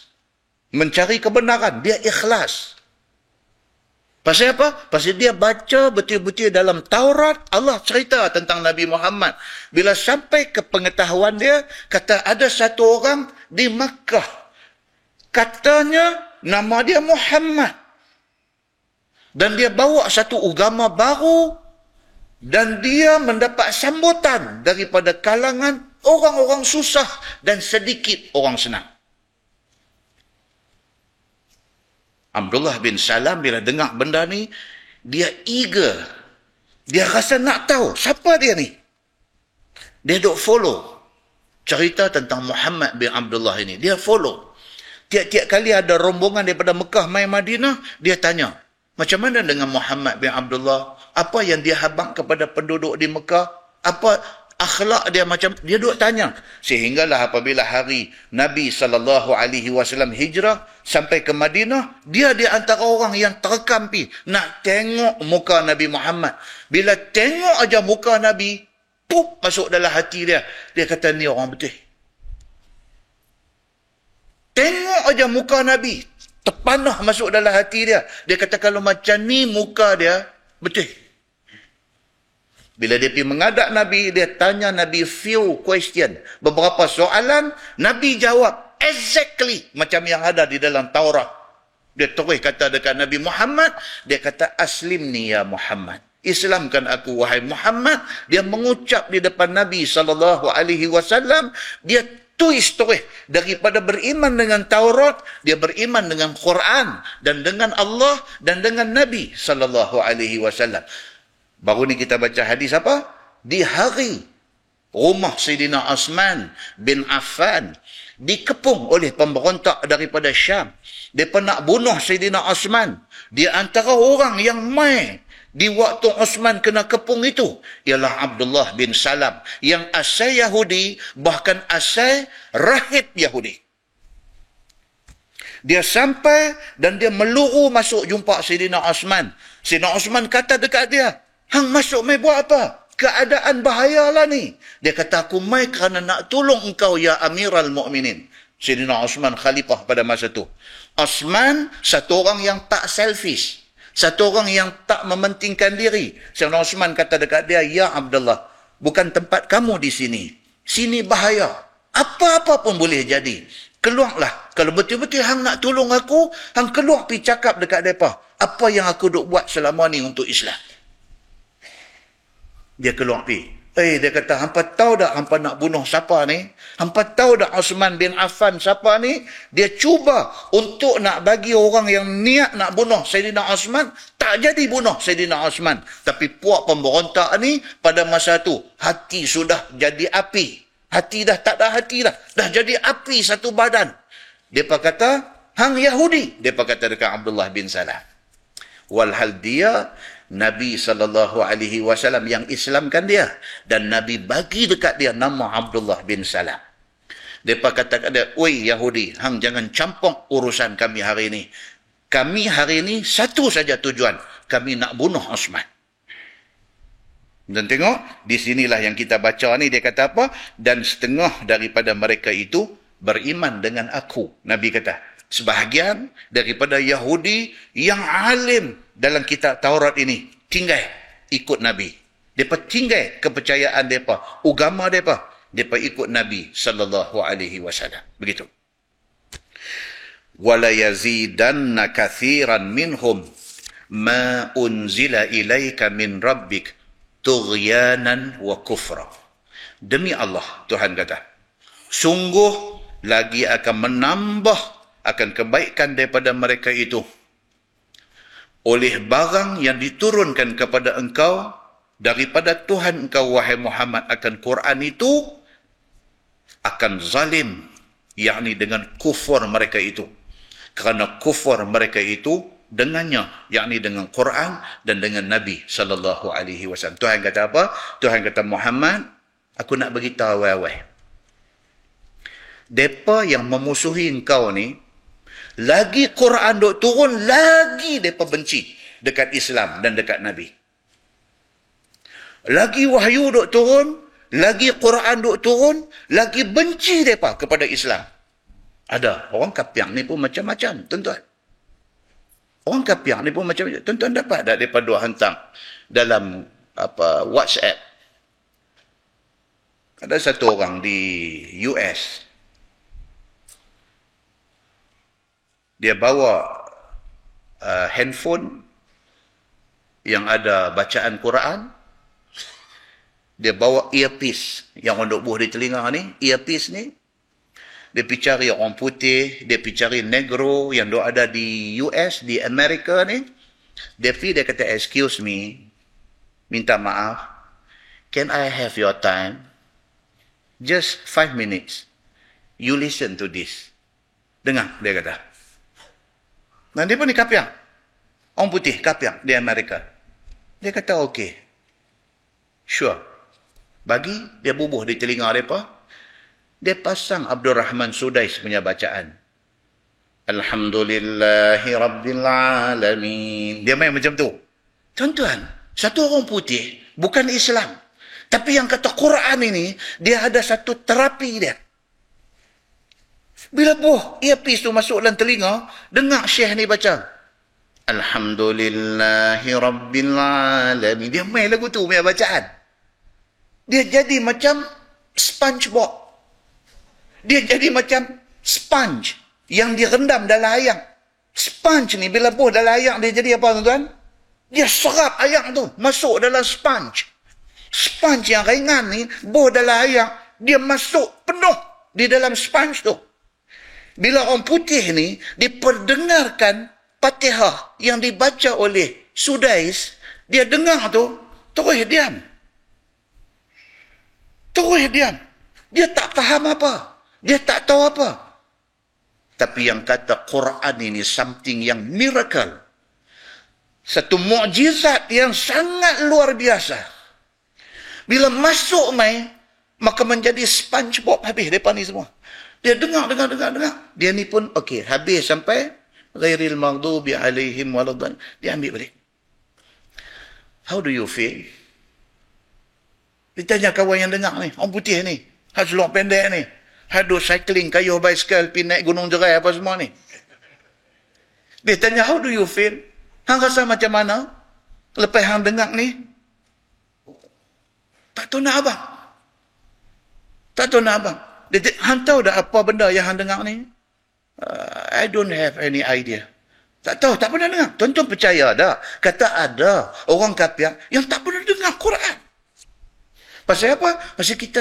mencari kebenaran. Dia ikhlas. Pasal apa? Pasal dia baca betul-betul dalam Taurat, Allah cerita tentang Nabi Muhammad. Bila sampai ke pengetahuan dia, kata ada satu orang di Makkah. Katanya nama dia Muhammad. Dan dia bawa satu agama baru. Dan dia mendapat sambutan daripada kalangan orang-orang susah dan sedikit orang senang. Abdullah bin Salam bila dengar benda ni, dia eager. Dia rasa nak tahu siapa dia ni. Dia duk follow cerita tentang Muhammad bin Abdullah ini. Dia follow. Tiap-tiap kali ada rombongan daripada Mekah mai Madinah, dia tanya, macam mana dengan Muhammad bin Abdullah? Apa yang dia habaq kepada penduduk di Mekah? Apa akhlak dia macam, dia duk tanya. Sehinggalah apabila hari Nabi SAW hijrah sampai ke Madinah, dia di antara orang yang terkampi nak tengok muka Nabi Muhammad. Bila tengok aja muka Nabi, pup masuk dalam hati dia. Dia kata ni orang betul. Tengok aja muka Nabi, terpanah masuk dalam hati dia. Dia kata kalau macam ni muka dia, betul. Bila dia pergi menghadap Nabi, dia tanya Nabi few question. Beberapa soalan, Nabi jawab exactly macam yang ada di dalam Taurat. Dia terus kata dekat Nabi Muhammad, dia kata aslim ni ya Muhammad. Islamkan aku wahai Muhammad. Dia mengucap di depan Nabi SAW, dia twist terus daripada beriman dengan Taurat, dia beriman dengan Quran dan dengan Allah dan dengan Nabi SAW. Baru ni kita baca hadis apa? Di hari rumah Sayyidina Osman bin Affan dikepung oleh pemberontak daripada Syam. Mereka nak bunuh Sayyidina Osman. Di antara orang yang mai di waktu Osman kena kepung itu ialah Abdullah bin Salam yang asal Yahudi, bahkan asal rahib Yahudi. Dia sampai dan dia meluru masuk jumpa Sayyidina Osman. Sayyidina Osman kata dekat dia, hang masuk mai buat apa? Keadaan bahayalah ni. Dia kata aku mai kerana nak tolong engkau ya Amirul Mukminin. Sayyidina Osman khalifah pada masa tu. Osman satu orang yang tak selfish. Satu orang yang tak mementingkan diri. Sayyidina Osman kata dekat dia, ya Abdullah, bukan tempat kamu di sini. Sini bahaya. Apa-apa pun boleh jadi. Keluarlah. Kalau betul-betul hang nak tolong aku, hang keluar pergi cakap dekat mereka. Apa yang aku duk buat selama ni untuk Islam. Dia keluar pergi. Dia kata, hampa tahu tak hampa nak bunuh siapa ni? Hampa tahu tak Osman bin Affan siapa ni? Dia cuba untuk nak bagi orang yang niat nak bunuh Sayyidina Osman, tak jadi bunuh Sayyidina Osman. Tapi puak pemberontak ni, pada masa tu, hati sudah jadi api. Hati dah tak ada hati dah. Dah jadi api satu badan. Mereka kata, hang Yahudi. Mereka kata dekat Abdullah bin Salam. Walhal dia Nabi SAW yang Islamkan dia. Dan Nabi bagi dekat dia nama Abdullah bin Salam. Mereka kata kat dia, oi Yahudi, hang jangan campur urusan kami hari ini. Kami hari ini satu saja tujuan. Kami nak bunuh Osman. Dan tengok, di sinilah yang kita baca ni, dia kata apa? Dan setengah daripada mereka itu beriman dengan aku. Nabi kata, sebahagian daripada Yahudi yang alim dalam kitab Taurat ini tinggal ikut Nabi. Mereka tinggal kepercayaan mereka, agama mereka. Mereka ikut Nabi sallallahu alaihi wasallam. Begitu. Wala yazidanna kathiran minhum ma unzila ilaika min rabbik tughyanan wa kufra. Demi Allah, Tuhan kata, sungguh lagi akan menambah akan kebaikan daripada mereka itu oleh barang yang diturunkan kepada engkau daripada Tuhan engkau, wahai Muhammad, akan Quran itu, akan zalim, yakni dengan kufur mereka itu. Kerana kufur mereka itu dengannya, yakni dengan Quran dan dengan Nabi sallallahu alaihi wasallam. Tuhan kata apa? Tuhan kata, Muhammad, aku nak beritahu awal. Depa yang memusuhi engkau ni, lagi Quran duk turun, lagi depa benci dekat Islam dan dekat Nabi. Lagi wahyu duk turun, lagi Quran duk turun, lagi benci depa kepada Islam. Ada orang kapiang ni pun macam-macam, tuan-tuan. Orang kapiang ni pun macam-macam. Tuan-tuan dapat tak depa duk hantar dalam WhatsApp? Ada satu orang di US. Dia bawa handphone yang ada bacaan Quran. Dia bawa earpiece yang orang duk buh di telinga ni. Earpiece ni, dia pergi cari orang putih, dia pergi cari negro yang duk ada di US, di Amerika ni. Dia pergi, dia kata, excuse me, minta maaf, can I have your time? Just 5 minutes. You listen to this. Dengar, dia kata. Dan dia pun ni kapiang. Orang putih kapiang di Amerika. Dia kata, okay. Sure. Bagi, dia bubuh di telinga mereka. Dia pasang Abdul Rahman Sudais punya bacaan. Alhamdulillahi Rabbil Alamin. Dia main macam tu. Tuan-tuan, satu orang putih, bukan Islam. Tapi yang kata Quran ini, dia ada satu terapi dia. Bila earpiece tu masuk dalam telinga, dengar Syekh ni baca. Alhamdulillahi Rabbil Alamin. Dia main lagu tu, punya bacaan. Dia jadi macam SpongeBob. Dia jadi macam sponge yang direndam dalam air. Sponge ni bila dalam air, dia jadi apa, tuan-tuan? Dia serap air tu, masuk dalam sponge. Sponge yang ringan ni, dalam air, dia masuk penuh di dalam sponge tu. Bila orang putih ni diperdengarkan Fatihah yang dibaca oleh Sudais, dia dengar tu, terus diam. Terus diam. Dia tak faham apa. Dia tak tahu apa. Tapi yang kata Quran ini something yang miracle. Satu mukjizat yang sangat luar biasa. Bila masuk maka menjadi SpongeBob habis depan ni semua. Dia dengar. Dia ni pun, okey, habis sampai ghairil maghdubi alaihim waladdallin. Dia ambil balik. How do you feel? Dia tanya kawan yang dengar ni, orang putih ni, seluar pendek ni, duk cycling, kayuh bicycle, pergi naik gunung jerai apa semua ni. Dia tanya, how do you feel? Hang rasa macam mana? Lepas hang dengar ni? Tak tahu nak abang. Tak tahu nak abang. Hang tahu dah apa benda yang hang dengar ni? I don't have any idea. Tak tahu, tak pernah dengar. Tuan-tuan percaya dah. Kata ada orang kafir yang tak pernah dengar Quran. Pasal apa? Pasal kita,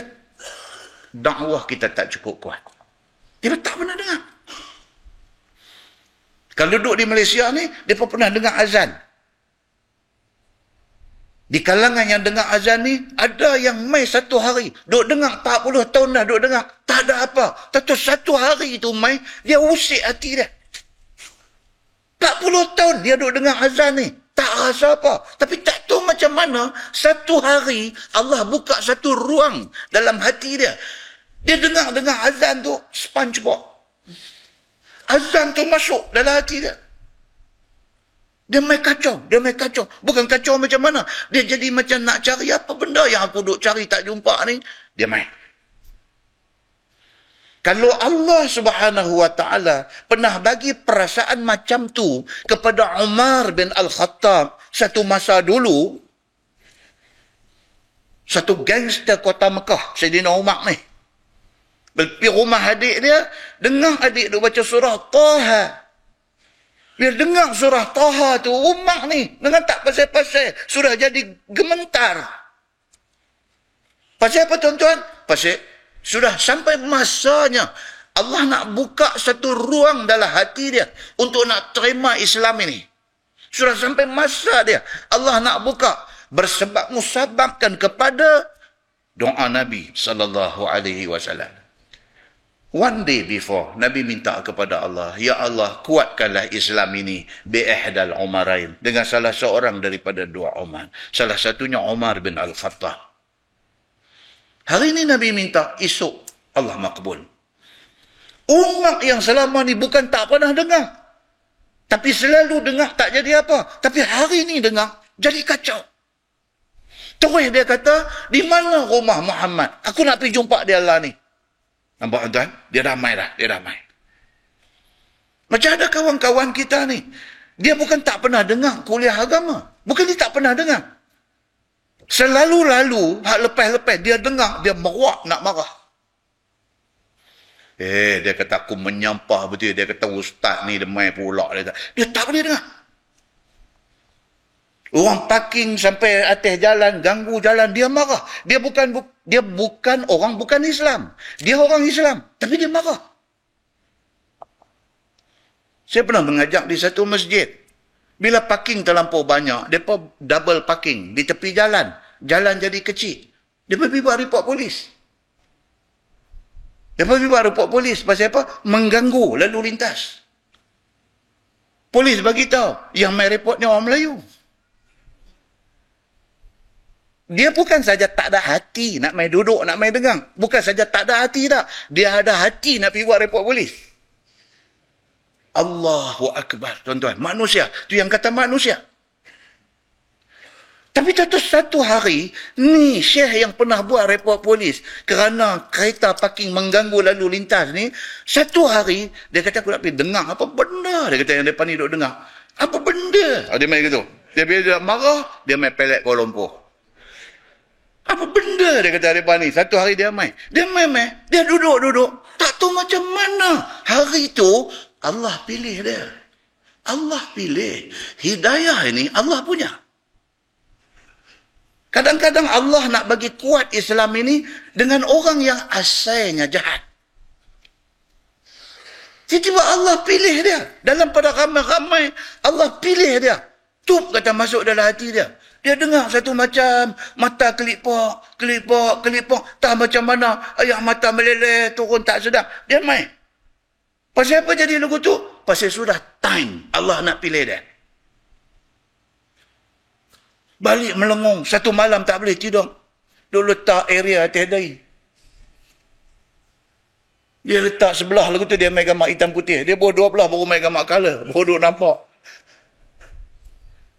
dakwah kita tak cukup kuat. Dia tak pernah dengar. Kalau duduk di Malaysia ni, dia pun pernah dengar azan. Di kalangan yang dengar azan ni, ada yang mai satu hari. Duk dengar 40 tahun dah duk dengar. Tak ada apa. Tentu satu hari itu mai, dia usik hati dia. 40 tahun dia duk dengar azan ni. Tak rasa apa. Tapi tak tahu macam mana, satu hari Allah buka satu ruang dalam hati dia. Dia dengar azan tu, SpongeBob. Azan tu masuk dalam hati dia. Dia main kacau. Bukan kacau macam mana. Dia jadi macam nak cari apa benda yang aku duk cari tak jumpa ni. Dia main. Kalau Allah Subhanahu wa taala pernah bagi perasaan macam tu kepada Umar bin Al-Khattab satu masa dulu, satu gangster kota Mekah, Sayyidina Umar ni, pergi rumah adik dia, dengar adik dia baca surah Taha. Dia dengar surah Taha tu, Umar ni dengan tak pasal-pasal sudah jadi gementar. Pasal apa tuan-tuan? Pasal sudah sampai masanya Allah nak buka satu ruang dalam hati dia untuk nak terima Islam ini. Sudah sampai masa dia Allah nak buka, bersebab musababkan kepada doa Nabi sallallahu alaihi wasallam. One day before, Nabi minta kepada Allah, Ya Allah, kuatkanlah Islam ini bi'ihdal umarain, dengan salah seorang daripada dua Umar. Salah satunya Umar bin Al-Khattab. Hari ini Nabi minta, esok Allah makbul. Umar yang selama ni bukan tak pernah dengar, tapi selalu dengar tak jadi apa. Tapi hari ini dengar, jadi kacau. Terus dia kata, di mana rumah Muhammad? Aku nak pergi jumpa dia lah ni. Nampak tuan? Dia ramai dah. Dia ramai. Macam ada kawan-kawan kita ni. Dia bukan tak pernah dengar kuliah agama. Bukan dia tak pernah dengar. Selalu-lalu, hak lepas-lepas, dia dengar, dia meruak nak marah. Dia kata aku menyampah betul. Dia kata ustaz ni dia main pula. Dia tak boleh dengar. Orang parking sampai atas jalan, ganggu jalan, dia marah. Dia bukan orang bukan Islam. Dia orang Islam, tapi dia marah. Saya pernah mengajar di satu masjid. Bila parking terlampau banyak, mereka double parking di tepi jalan. Jalan jadi kecil. Dia pergi buat report polis. Pasal apa? Mengganggu lalu lintas. Polis bagi tahu yang main report ni orang Melayu. Dia bukan saja tak ada hati nak main duduk, nak main dengar. Bukan saja tak ada hati tak. Dia ada hati nak pergi buat report polis. Allahu Akbar, tuan-tuan. Manusia. Tu yang kata manusia. Tapi satu hari, ni Syekh yang pernah buat report polis kerana kereta parking mengganggu lalu lintas ni, satu hari, dia kata aku nak pergi dengar apa benda. Dia kata yang depan ni duduk dengar. Apa benda? Dia main gitu. Bila dia marah, dia main pelet Kuala Lumpur. Apa benda dia kata depan ni? Satu hari dia main. Dia main. Dia duduk. Tak tahu macam mana. Hari tu, Allah pilih dia. Allah pilih. Hidayah ini Allah punya. Kadang-kadang Allah nak bagi kuat Islam ini dengan orang yang asalnya jahat. Tiba-tiba Allah pilih dia. Dalam pada ramai-ramai, Allah pilih dia. Tup kata masuk dalam hati dia. Dia dengar satu macam, mata kelipok. Tak macam mana, ayah mata meleleh, turun tak sedap. Dia main. Pasal apa jadi lagu tu? Pasal sudah time Allah nak pilih dia. Balik melengung, satu malam tak boleh tidur. Dia letak area atas dahi. Dia letak sebelah lagu tu, dia main gambar hitam putih. Dia baru 12 baru main gambar color. Baru nampak.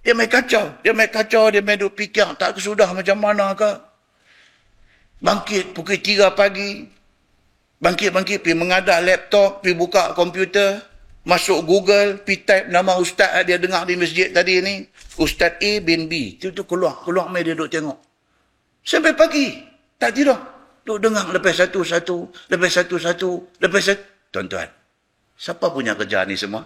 Dia main kacau, dia main duk fikir, tak kesudah macam mana ke. Bangkit pukul 3 pagi. Bangkit, pergi mengadah laptop, pergi buka komputer, masuk Google, pergi type nama ustaz dia dengar di masjid tadi ni. Ustaz A bin B. Itu keluar main dia duk tengok. Sampai pagi, tak tidur. Duk dengar lepas satu. Tuan-tuan, siapa punya kerja ni semua?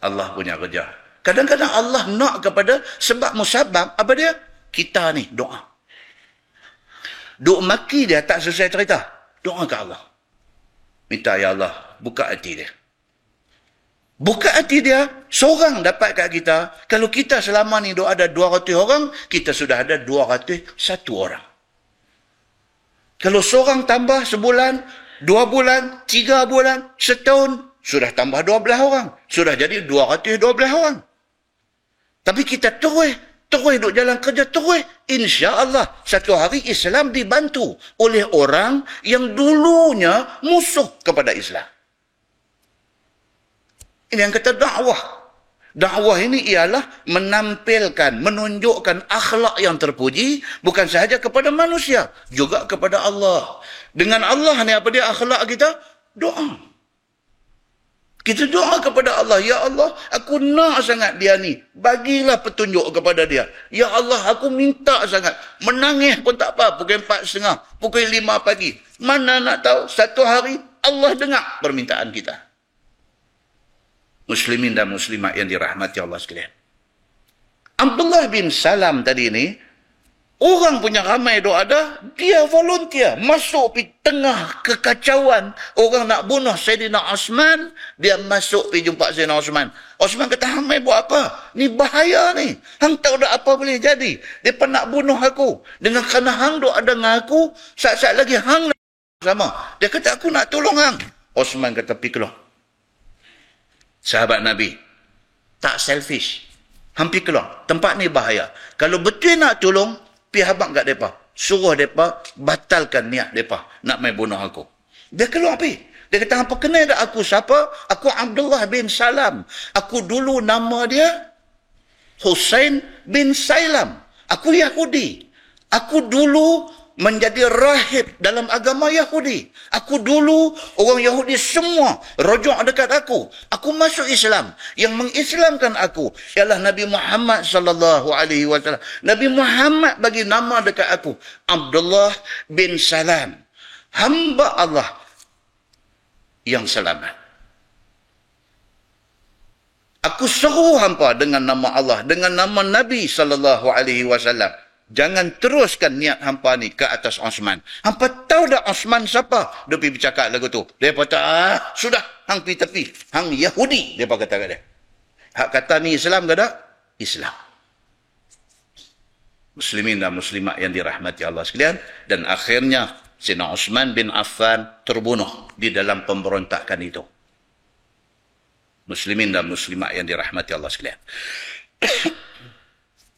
Allah punya kerja. Kadang-kadang Allah nak kepada sebab musabab, apa dia? Kita ni doa. Duk maki dia tak selesai cerita. Doa ke Allah. Minta, ya Allah, buka hati dia. Buka hati dia, seorang dapat kat kita. Kalau kita selama ni ada 200 orang, kita sudah ada 201 orang. Kalau seorang tambah sebulan, 2 bulan, 3 bulan, setahun, sudah tambah 12 orang. Sudah jadi 212 orang. Tapi kita terus duduk jalan kerja, terus. InsyaAllah, satu hari Islam dibantu oleh orang yang dulunya musuh kepada Islam. Ini yang kata dakwah. Dakwah ini ialah menampilkan, menunjukkan akhlak yang terpuji, bukan sahaja kepada manusia, juga kepada Allah. Dengan Allah ni apa dia akhlak kita? Doa. Kita doa kepada Allah, ya Allah, aku nak sangat dia ni. Bagilah petunjuk kepada dia. Ya Allah, aku minta sangat. Menangis pun tak apa, pukul 4.30, pukul 5 pagi. Mana nak tahu, satu hari Allah dengar permintaan kita. Muslimin dan muslimat yang dirahmati Allah sekalian. Abdullah bin Salam tadi ni, orang punya ramai doa dah, dia volunteer. Masuk pergi tengah kekacauan. Orang nak bunuh Sayyidina Osman, dia masuk pergi jumpa Sayyidina Osman. Osman kata, hang mai buat apa? Ni bahaya ni. Hang tahu dah apa boleh jadi. Mereka nak bunuh aku. Dengan kerana hang doa dengan aku, saat-saat lagi hang nak sama. Dia kata, aku nak tolong hang. Osman kata, pergi keluar. Sahabat Nabi, tak selfish. Hang pergi keluar. Tempat ni bahaya. Kalau betul nak tolong, pergi habaq kat mereka. Suruh mereka batalkan niat mereka nak main bunuh aku. Dia keluar pergi. Dia kata, apa kenal tak aku siapa? Aku Abdullah bin Salam. Aku dulu nama dia Husain bin Sailam. Aku Yahudi. Aku dulu menjadi rahib dalam agama Yahudi. Aku dulu, orang Yahudi semua rujuk dekat aku. Aku masuk Islam. Yang mengislamkan aku ialah Nabi Muhammad sallallahu alaihi wasallam. Nabi Muhammad bagi nama dekat aku, Abdullah bin Salam. Hamba Allah yang selamat. Aku seru hampa dengan nama Allah, dengan nama Nabi sallallahu alaihi wasallam. Jangan teruskan niat hampa ni ke atas Osman. Hampa tahu dah Osman siapa? Dia pergi bercakap lagu tu. Dia kata, sudah, hang pergi tepi. Hang Yahudi, dia kata kat dia. Hak kata ni Islam ke tak? Islam. Muslimin dan muslimat yang dirahmati Allah sekalian. Dan akhirnya, Sayyidina Osman bin Affan terbunuh di dalam pemberontakan itu. Muslimin dan muslimat yang dirahmati Allah sekalian.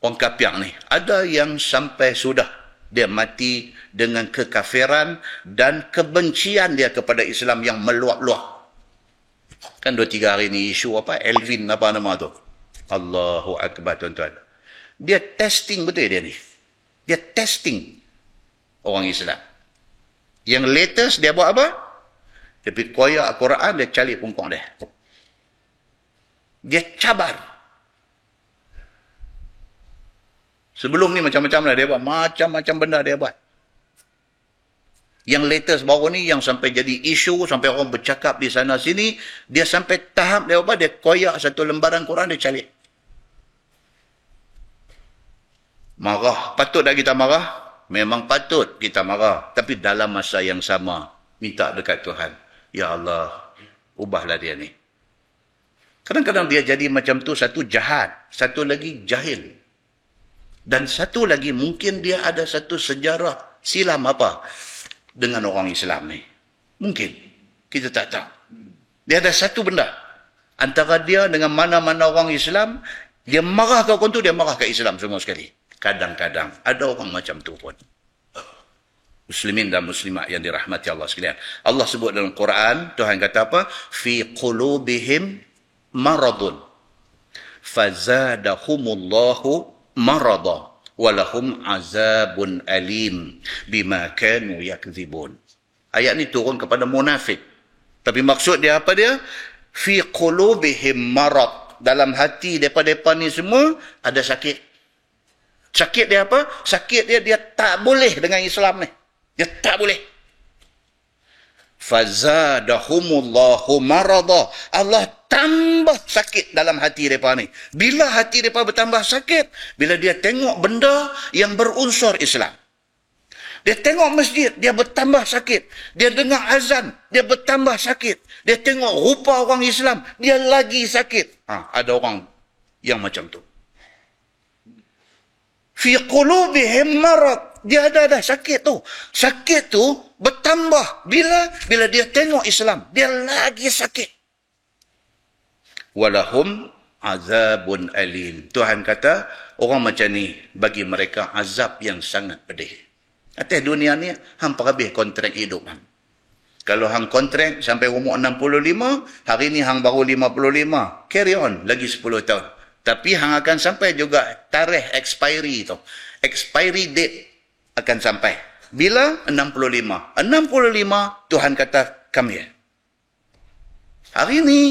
Orang kafir ni, ada yang sampai sudah dia mati dengan kekafiran dan kebencian dia kepada Islam yang meluap-luap. Kan 2-3 hari ni isu apa? Elvin apa nama tu? Allahu Akbar tuan-tuan. Dia testing betul dia ni. Dia testing orang Islam. Yang latest dia buat apa? Dia pergi koyak Al-Quran, dia cari pungkong dia. Dia cabar. Sebelum ni macam-macam lah dia buat. Macam-macam benda dia buat. Yang latest baru ni, yang sampai jadi isu, sampai orang bercakap di sana sini, dia sampai tahap dia apa? Dia koyak satu lembaran Quran, dia calik. Marah. Patut tak kita marah? Memang patut kita marah. Tapi dalam masa yang sama, minta dekat Tuhan. Ya Allah, ubahlah dia ni. Kadang-kadang dia jadi macam tu, satu jahat, satu lagi jahil. Dan satu lagi, mungkin dia ada satu sejarah silam apa dengan orang Islam ni. Mungkin. Kita tak tahu. Dia ada satu benda. Antara dia dengan mana-mana orang Islam, dia marah ke orang tu, dia marah ke Islam semua sekali. Kadang-kadang. Ada orang macam tu pun. Muslimin dan muslimat yang dirahmati Allah sekalian. Allah sebut dalam Quran, Tuhan kata apa? Fi qulubihim maradun. Fazadahumullahu marada walahum azabun alim bima kanu yakdzibun. Ayat ni turun kepada munafik. Tapi maksud dia apa dia? Fi qulubihim marad. Dalam hati depa-depa ni semua ada sakit. Sakit dia apa? Sakit dia tak boleh dengan Islam ni. Dia tak boleh. Fazadahumullahu marada. Allah tambah sakit dalam hati mereka ni. Bila hati mereka bertambah sakit? Bila dia tengok benda yang berunsur Islam. Dia tengok masjid, dia bertambah sakit. Dia dengar azan, dia bertambah sakit. Dia tengok rupa orang Islam, dia lagi sakit. Ada orang yang macam tu. Fi qulubihim marad. Dia ada sakit tu. Sakit tu bertambah. Bila dia tengok Islam, dia lagi sakit. Walahum azabun alim. Tuhan kata, orang macam ni, bagi mereka azab yang sangat pedih. Atas dunia ni, hang habis kontrak hidup. Kalau hang kontrak sampai umur 65, hari ni hang baru 55. Carry on, lagi 10 tahun. Tapi hang akan sampai juga tarikh expiry tu. Expiry date akan sampai. Bila? 65. 65, Tuhan kata, come here. Hari ni,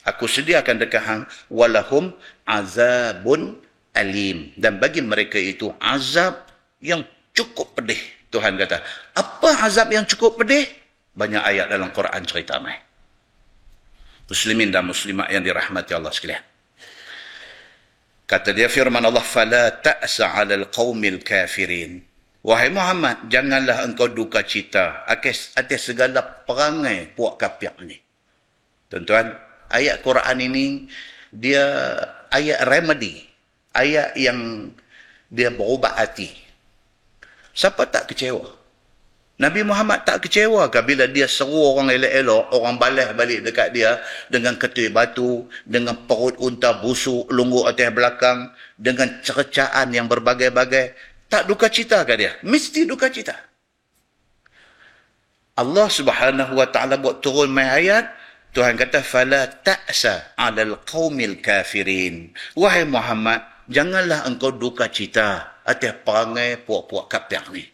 aku sediakan dekat hang, walahum azabun alim. Dan bagi mereka itu azab yang cukup pedih. Tuhan kata, apa azab yang cukup pedih? Banyak ayat dalam Quran cerita mai. Muslimin dan muslimat yang dirahmati Allah sekalian. Kata dia firman Allah, fala ta'sa 'alal qaumil kafirin. Wahai Muhammad, janganlah engkau duka cita atas segala perangai puak kafir ni. Tuan-tuan, ayat Quran ini dia ayat remedy, ayat yang dia berubah hati. Siapa tak kecewa? Nabi Muhammad tak kecewa ke bila dia seru orang elok-elok, orang balas balik dekat dia dengan ketui batu, dengan perut unta busuk, lungguk atas belakang, dengan cercaan yang berbagai-bagai. Tak duka cita ke dia? Mesti duka cita. Allah Subhanahu wa taala buat turun mai ayat, Tuhan kata fala ta'sa 'alal qaumil kafirin. Wahai Muhammad, janganlah engkau duka cita atas perangai puak-puak kafir ni.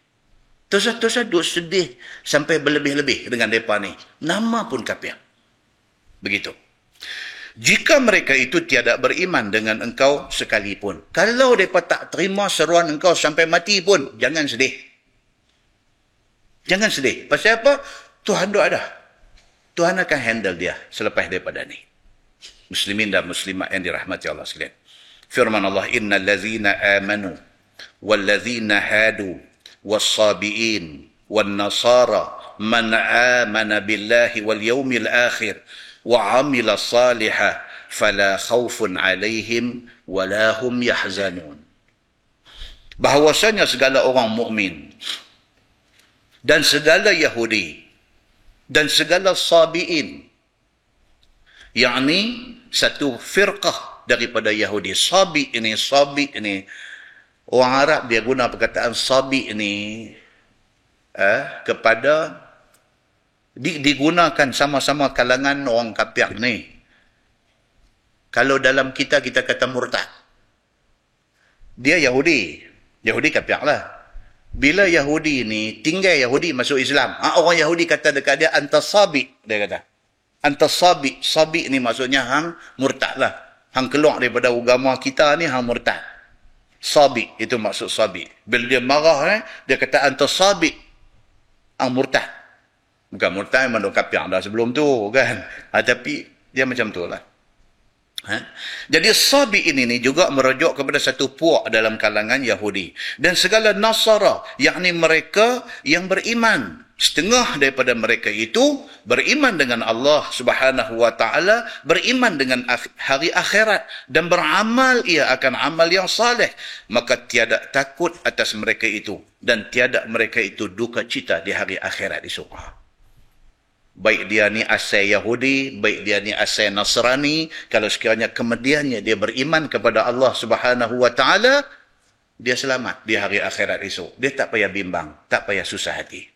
Terus-terus duk sedih sampai berlebih-lebih dengan mereka ni. Nama pun kafir. Begitu. Jika mereka itu tiada beriman dengan engkau sekalipun. Kalau mereka tak terima seruan engkau sampai mati pun, jangan sedih. Jangan sedih. Pasal apa? Tuhan duk ada. Tuhan akan handle dia selepas daripada ni. Muslimin dan muslimat yang dirahmati Allah sekalian. Firman Allah, innal ladzina amanu wal ladzina hadu والصابئين والنصارى من آمن بالله واليوم الآخر وعمل صالحا فلا خوف عليهم ولا هم يحزنون. Bahawasanya segala orang mukmin dan segala Yahudi dan segala Sabi'in, yakni satu firqah daripada Yahudi. Sabi ini orang Arab dia guna perkataan sabi ni kepada digunakan sama-sama kalangan orang kafir ni. Kalau dalam kita kata murtad. Dia Yahudi. Yahudi kafir lah. Bila Yahudi ni tinggal Yahudi masuk Islam, orang Yahudi kata dekat dia antas sabi, dia kata. Antas sabi. Sabi ni maksudnya hang murtad lah. Hang keluar daripada agama kita ni hang murtad. Sabi, itu maksud sabi. Bila dia marah, dia kata antas sabi, ang murtad. Bukan murtad, memang kafir dah sebelum tu, kan? Tapi dia macam tu lah. Jadi sabi ini juga merujuk kepada satu puak dalam kalangan Yahudi. Dan segala Nasara, yakni mereka yang beriman. Setengah daripada mereka itu beriman dengan Allah Subhanahu wa taala, beriman dengan hari akhirat dan beramal ia akan amal yang saleh, maka tiada takut atas mereka itu dan tiada mereka itu duka cita di hari akhirat esok. Baik dia ni asal Yahudi, baik dia ni asal Nasrani, kalau sekiranya kemudiannya dia beriman kepada Allah Subhanahu wa taala, dia selamat di hari akhirat esok. Dia tak payah bimbang, tak payah susah hati.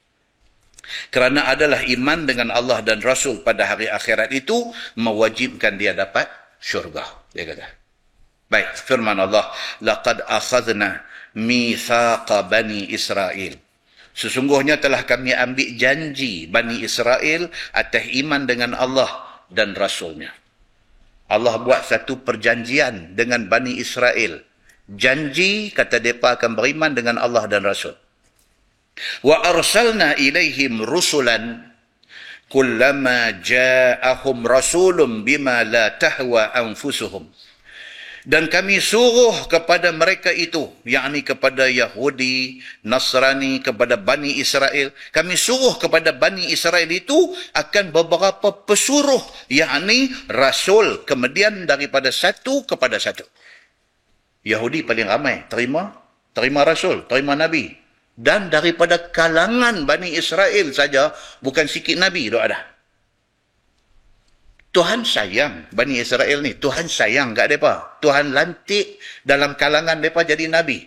Kerana adalah iman dengan Allah dan Rasul pada hari akhirat itu mewajibkan dia dapat syurga. Dia kata. Baik, firman Allah, laqad akhadna mithaqa bani Israel. Sesungguhnya telah kami ambil janji Bani Israel atas iman dengan Allah dan Rasulnya. Allah buat satu perjanjian dengan Bani Israel. Janji kata mereka akan beriman dengan Allah dan Rasul. Wa arsalna ilaihim rusulan kullama ja'ahum rasulun bima la tahwa anfusuhum. Dan kami suruh kepada mereka itu, yakni kepada Yahudi, Nasrani, kepada Bani Israel. Kami suruh kepada Bani Israel itu akan beberapa pesuruh, yakni rasul, kemudian daripada satu kepada satu. Yahudi paling ramai terima rasul, terima nabi. Dan daripada kalangan Bani Israel saja, bukan sikit nabi tu ada. Tuhan sayang Bani Israel ni. Tuhan sayang kat mereka. Tuhan lantik dalam kalangan mereka jadi nabi.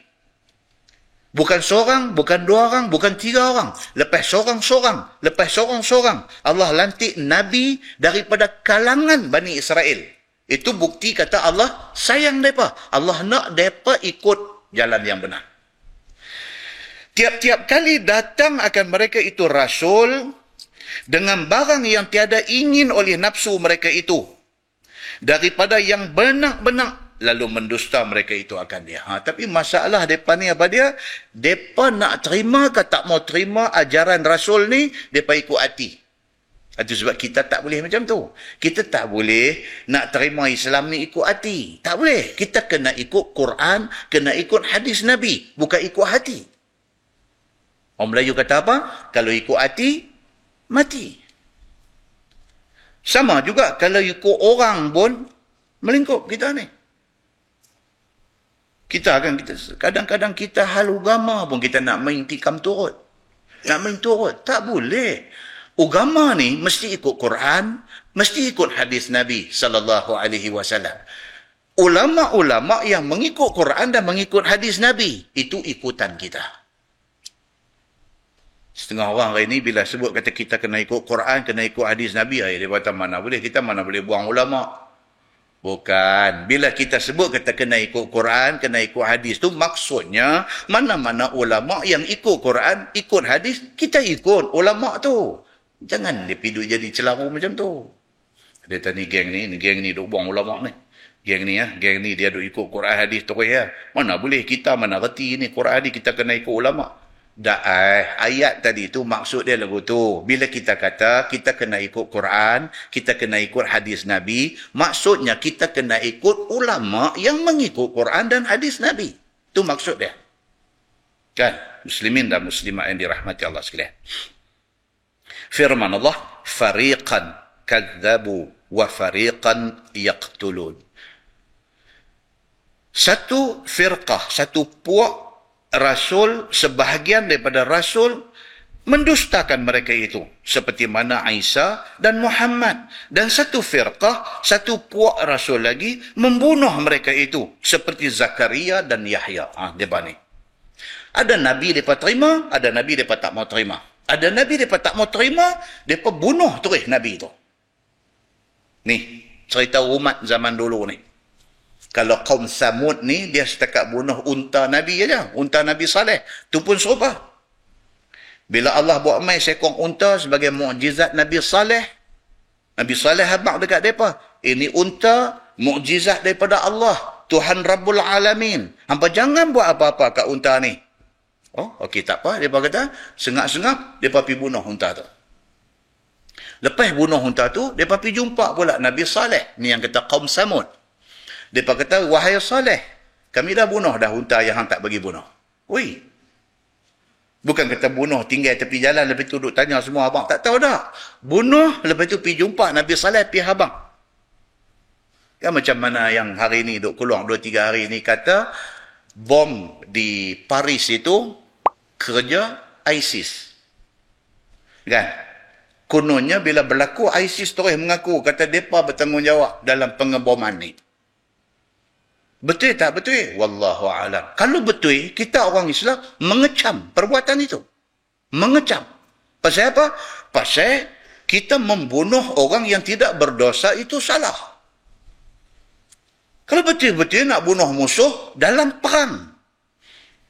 Bukan seorang, bukan dua orang, bukan tiga orang. Lepas seorang-seorang, lepas seorang-seorang, Allah lantik nabi daripada kalangan Bani Israel. Itu bukti kata Allah sayang mereka. Allah nak mereka ikut jalan yang benar. Tiap-tiap kali datang akan mereka itu rasul, dengan barang yang tiada ingin oleh nafsu mereka itu, daripada yang benak-benak, lalu mendusta mereka itu akan dia. Tapi masalah mereka ni apa dia? Mereka nak terima ke tak mau terima ajaran Rasul ni, mereka ikut hati. Itu sebab kita tak boleh macam tu. Kita tak boleh nak terima Islam ni ikut hati. Tak boleh. Kita kena ikut Quran, kena ikut hadis Nabi, bukan ikut hati. Orang Melayu kata apa? Kalau ikut hati, mati. Sama juga kalau ikut orang pun melingkup kita ni. Kadang-kadang kita hal agama pun kita nak main tikam turut. Nak main turut. Tak boleh. Agama ni mesti ikut Quran, mesti ikut hadis Nabi SAW. Ulama-ulama yang mengikut Quran dan mengikut hadis Nabi, itu ikutan kita. Setengah orang hari ni bila sebut kata kita kena ikut Quran, kena ikut hadis Nabi, dia kata mana boleh, kita mana boleh buang ulama. Bukan. Bila kita sebut kata kena ikut Quran, kena ikut hadis tu, maksudnya mana-mana ulama yang ikut Quran, ikut hadis, kita ikut ulama tu. Jangan dia pergi jadi celaru macam tu. Dia kata ni geng ni duk buang ulama ni. Geng ni dia duk ikut Quran hadis terus ya. Mana boleh, kita mana reti ni Quran hadis, kita kena ikut ulama. Ayat tadi tu maksud dia lagu tu. Bila kita kata kita kena ikut Quran, kita kena ikut hadis Nabi, maksudnya kita kena ikut ulama yang mengikut Quran dan hadis Nabi. Tu maksud dia. Kan? Muslimin dan muslimat yang dirahmati Allah sekalian. Firman Allah, fariqan kadzabu wa fariqan yaqtulun. Satu firqah, satu puak Rasul, sebahagian daripada Rasul mendustakan mereka itu, seperti mana Isa dan Muhammad. Dan satu firqah, satu puak Rasul lagi membunuh mereka itu, seperti Zakaria dan Yahya. Depa ni. Ada Nabi mereka terima, ada Nabi mereka tak mau terima. Ada Nabi mereka tak mau terima, mereka bunuh terus Nabi itu. Ni, cerita umat zaman dulu ni. Kalau kaum Samud ni, dia setakat bunuh unta Nabi aja, unta Nabi Saleh. Itu pun serupa. Bila Allah buat mai seekor unta sebagai mukjizat Nabi Saleh, Nabi Saleh habaq dekat mereka. Ini unta, mukjizat daripada Allah, Tuhan Rabbul Alamin. Hampa jangan buat apa-apa kat unta ni. Oh, okey, tak apa. Mereka kata, sengap-sengap, mereka pergi bunuh unta tu. Lepas bunuh unta tu, mereka pergi jumpa pula Nabi Saleh. Ni yang kata kaum Samud. Mereka kata, wahai Saleh, kami dah bunuh dah unta yang hang tak bagi bunuh. Ui. Bukan kata bunuh, tinggal tepi jalan, lepas tu duduk tanya semua abang. Tak tahu dah. Bunuh, lepas tu pergi jumpa Nabi Saleh, pergi abang. Kan macam mana yang hari ni, duduk keluar 2-3 hari ni kata, bom di Paris itu kerja ISIS. Kan? Kononnya bila berlaku, ISIS terus mengaku, kata mereka bertanggungjawab dalam pengeboman ni. Betul tak betul? Wallahu a'lam. Kalau betul, kita orang Islam mengecam perbuatan itu. Mengecam. Pasal apa? Pasal kita membunuh orang yang tidak berdosa itu salah. Kalau betul-betul nak bunuh musuh dalam perang,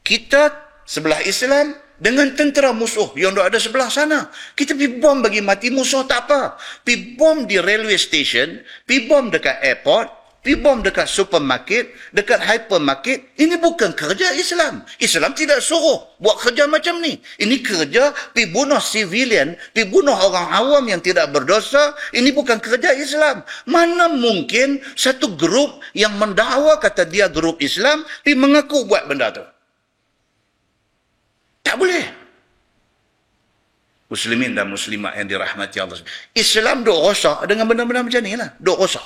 kita sebelah Islam dengan tentera musuh yang ada sebelah sana, kita pergi bom bagi mati musuh tak apa. Pergi bom di railway station, pergi bom dekat airport, pergi bom dekat supermarket, dekat hypermarket. Ini bukan kerja Islam. Islam tidak suruh buat kerja macam ni. Ini kerja pergi bunuh civilian, pergi bunuh orang awam yang tidak berdosa. Ini bukan kerja Islam. Mana mungkin satu grup yang mendakwa kata dia grup Islam pergi mengaku buat benda tu? Tak boleh. Muslimin dan muslimat yang dirahmati Allah. Islam duk rosak dengan benda-benda macam ni lah. Duk rosak.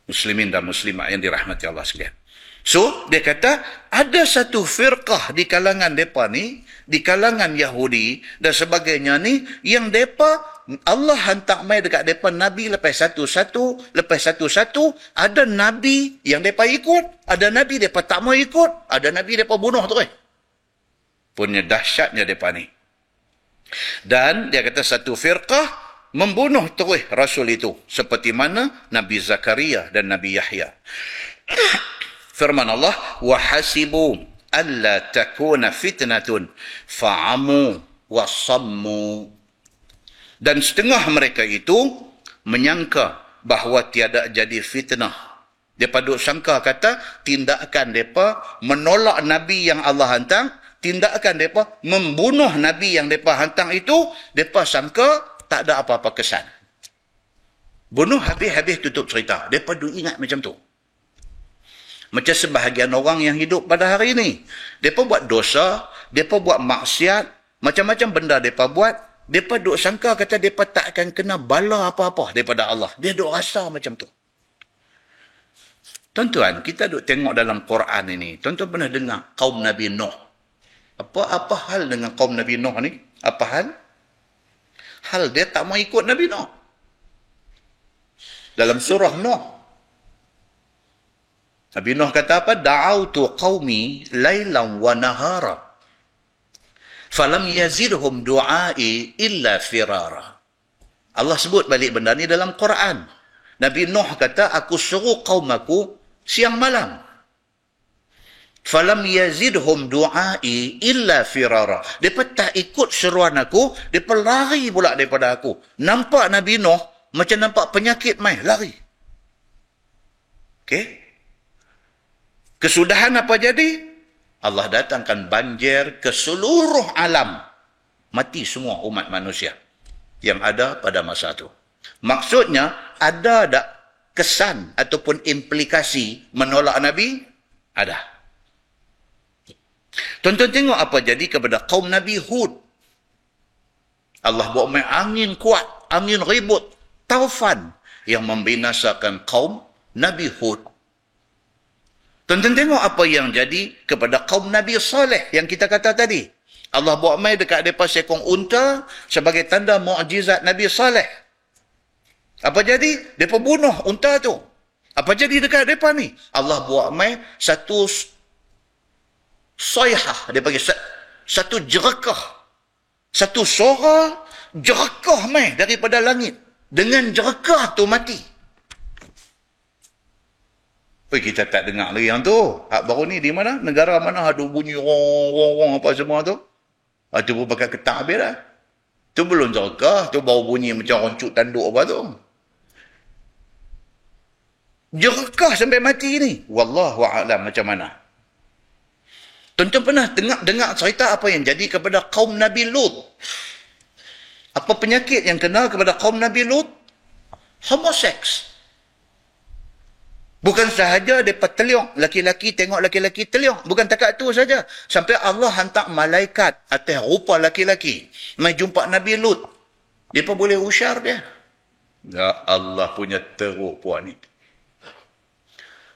Muslimin dan muslimat yang dirahmati Allah sekalian. So, dia kata, ada satu firqah di kalangan mereka ni, di kalangan Yahudi dan sebagainya ni, yang mereka, Allah hantar mai dekat mereka Nabi lepas satu-satu, ada Nabi yang mereka ikut, ada Nabi mereka tak mau ikut, ada Nabi mereka bunuh terus. Punya dahsyatnya mereka ni. Dan dia kata satu firqah, membunuh terus Rasul itu. Seperti mana Nabi Zakaria dan Nabi Yahya. Firman Allah, وَحَسِبُوا أَلَّا تَكُونَ فِتْنَةٌ فَعَمُوا wasammu. Dan setengah mereka itu menyangka bahawa tiada jadi fitnah. Mereka duk sangka kata tindakan mereka menolak Nabi yang Allah hantar, tindakan mereka membunuh Nabi yang mereka hantar itu, mereka sangka tak ada apa-apa kesan. Bunuh habis-habis tutup cerita. Mereka duk ingat macam tu. Macam sebahagian orang yang hidup pada hari ini. Mereka buat dosa, mereka buat maksiat, macam-macam benda mereka buat. Mereka duk sangka kata mereka tak akan kena bala apa-apa daripada Allah. Dia duk rasa macam tu. Tuan-tuan, kita duk tengok dalam Quran ini. Tuan-tuan pernah dengar kaum Nabi Nuh. Apa hal dengan kaum Nabi Nuh ni? Apa hal? Hal dia tak mau ikut Nabi Nuh. Dalam surah Nuh, Nabi Nuh kata apa? Da'autu qaumi lailan wa nahara. Falam yazidhum du'ai illa firara. Allah sebut balik benda ni dalam Quran. Nabi Nuh kata, aku suruh kaum aku siang malam. Falam yazidhum du'ai illa firara. Mereka tak ikut seruan aku, mereka lari pula daripada aku. Nampak Nabi Nuh macam nampak penyakit mai, lari. Okey? Kesudahan apa jadi? Allah datangkan banjir ke seluruh alam. Mati semua umat manusia yang ada pada masa itu. Maksudnya, ada tak kesan ataupun implikasi menolak Nabi? Ada. Tuan-tuan tengok apa jadi kepada kaum Nabi Hud. Allah buat main angin kuat, angin ribut, taufan yang membinasakan kaum Nabi Hud. Tuan-tuan tengok apa yang jadi kepada kaum Nabi Saleh yang kita kata tadi. Allah buat mai dekat mereka seekor unta sebagai tanda mukjizat Nabi Saleh. Apa jadi? Mereka bunuh unta tu. Apa jadi dekat mereka ni? Allah buat mai satu soyhah. Dia panggil satu jerakah. Satu suara jerakah mai daripada langit. Dengan jerakah tu mati. Kita tak dengar lagi yang tu. Hak baru ni di mana? Negara mana ada bunyi rong apa semua tu? Itu pun pakai ketak habis dah. Tu belum jerakah. Tu baru bunyi macam roncuk tanduk apa tu. Jerakah sampai mati ni. Wallahu'alam macam mana. Tuan-tuan pernah dengar cerita apa yang jadi kepada kaum Nabi Lut? Apa penyakit yang kena kepada kaum Nabi Lut? Homoseks. Bukan sahaja mereka teliong. Laki-laki tengok laki-laki teliong. Bukan takat tu saja. Sampai Allah hantar malaikat atas rupa laki-laki. Mai jumpa Nabi Lut. Mereka boleh usyar dia. Ya Allah punya teruk puan ni.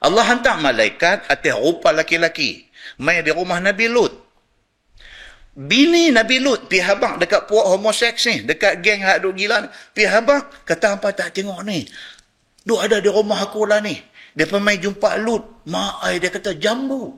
Allah hantar malaikat atas rupa laki-laki. Mai di rumah Nabi Lut. Bini Nabi Lut pergi habang dekat puak homoseks ni. Dekat geng hak duk gila ni. Pergi habang. Kata apa tak tengok ni. Duk ada di rumah aku lah ni. Dia pergi jumpa Lut. Mak dia kata jambu.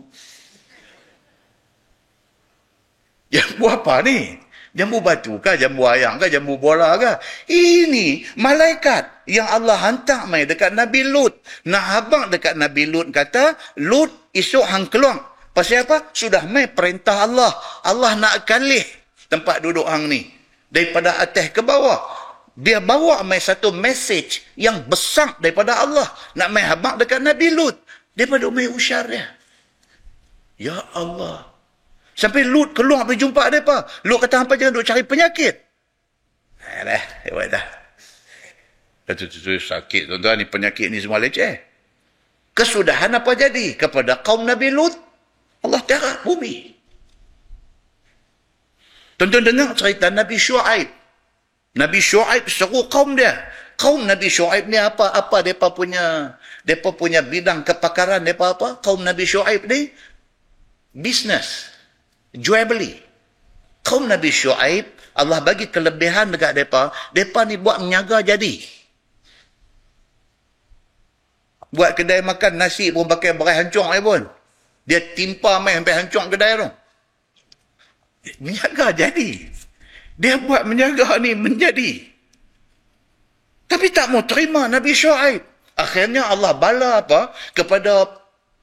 Jambu apa ni? Jambu batu kah? Jambu ayam kah? Jambu bola kah? Ini malaikat yang Allah hantar mai dekat Nabi Lut. Nak habang dekat Nabi Lut kata, Lut esok hang keluar. Pasal apa? Sudah mai perintah Allah. Allah nak kalih tempat duduk hang ni. Daripada atas ke bawah. Dia bawa mai satu message yang besar daripada Allah. Nak mai habaq dekat Nabi Lut. Dia pada mai usyar dia. Ya Allah. Sampai Lut keluar pergi jumpa mereka. Lut kata, hampa jangan duk cari penyakit. Alah, hebat dah. Kata tu sakit tuan-tuan, ni penyakit ni semua leceh. Kesudahan apa jadi kepada kaum Nabi Lut? Allah terak bumi. Tuan-tuan dengar cerita Nabi Shu'aib. Nabi Shu'aib seru kaum dia. Kaum Nabi Shu'aib ni apa mereka punya bidang kepakaran mereka apa? Kaum Nabi Shu'aib ni business, jual beli. Kaum Nabi Shu'aib Allah bagi kelebihan dekat mereka. Mereka ni buat menyaga jadi. Buat kedai makan nasi pun pakai berai hancur pun. Dia timpa mai sampai hancur kedai tu. Menyaga jadi. Dia buat menjaga ni menjadi. Tapi tak mau terima Nabi Shu'aib. Akhirnya Allah bala apa? Kepada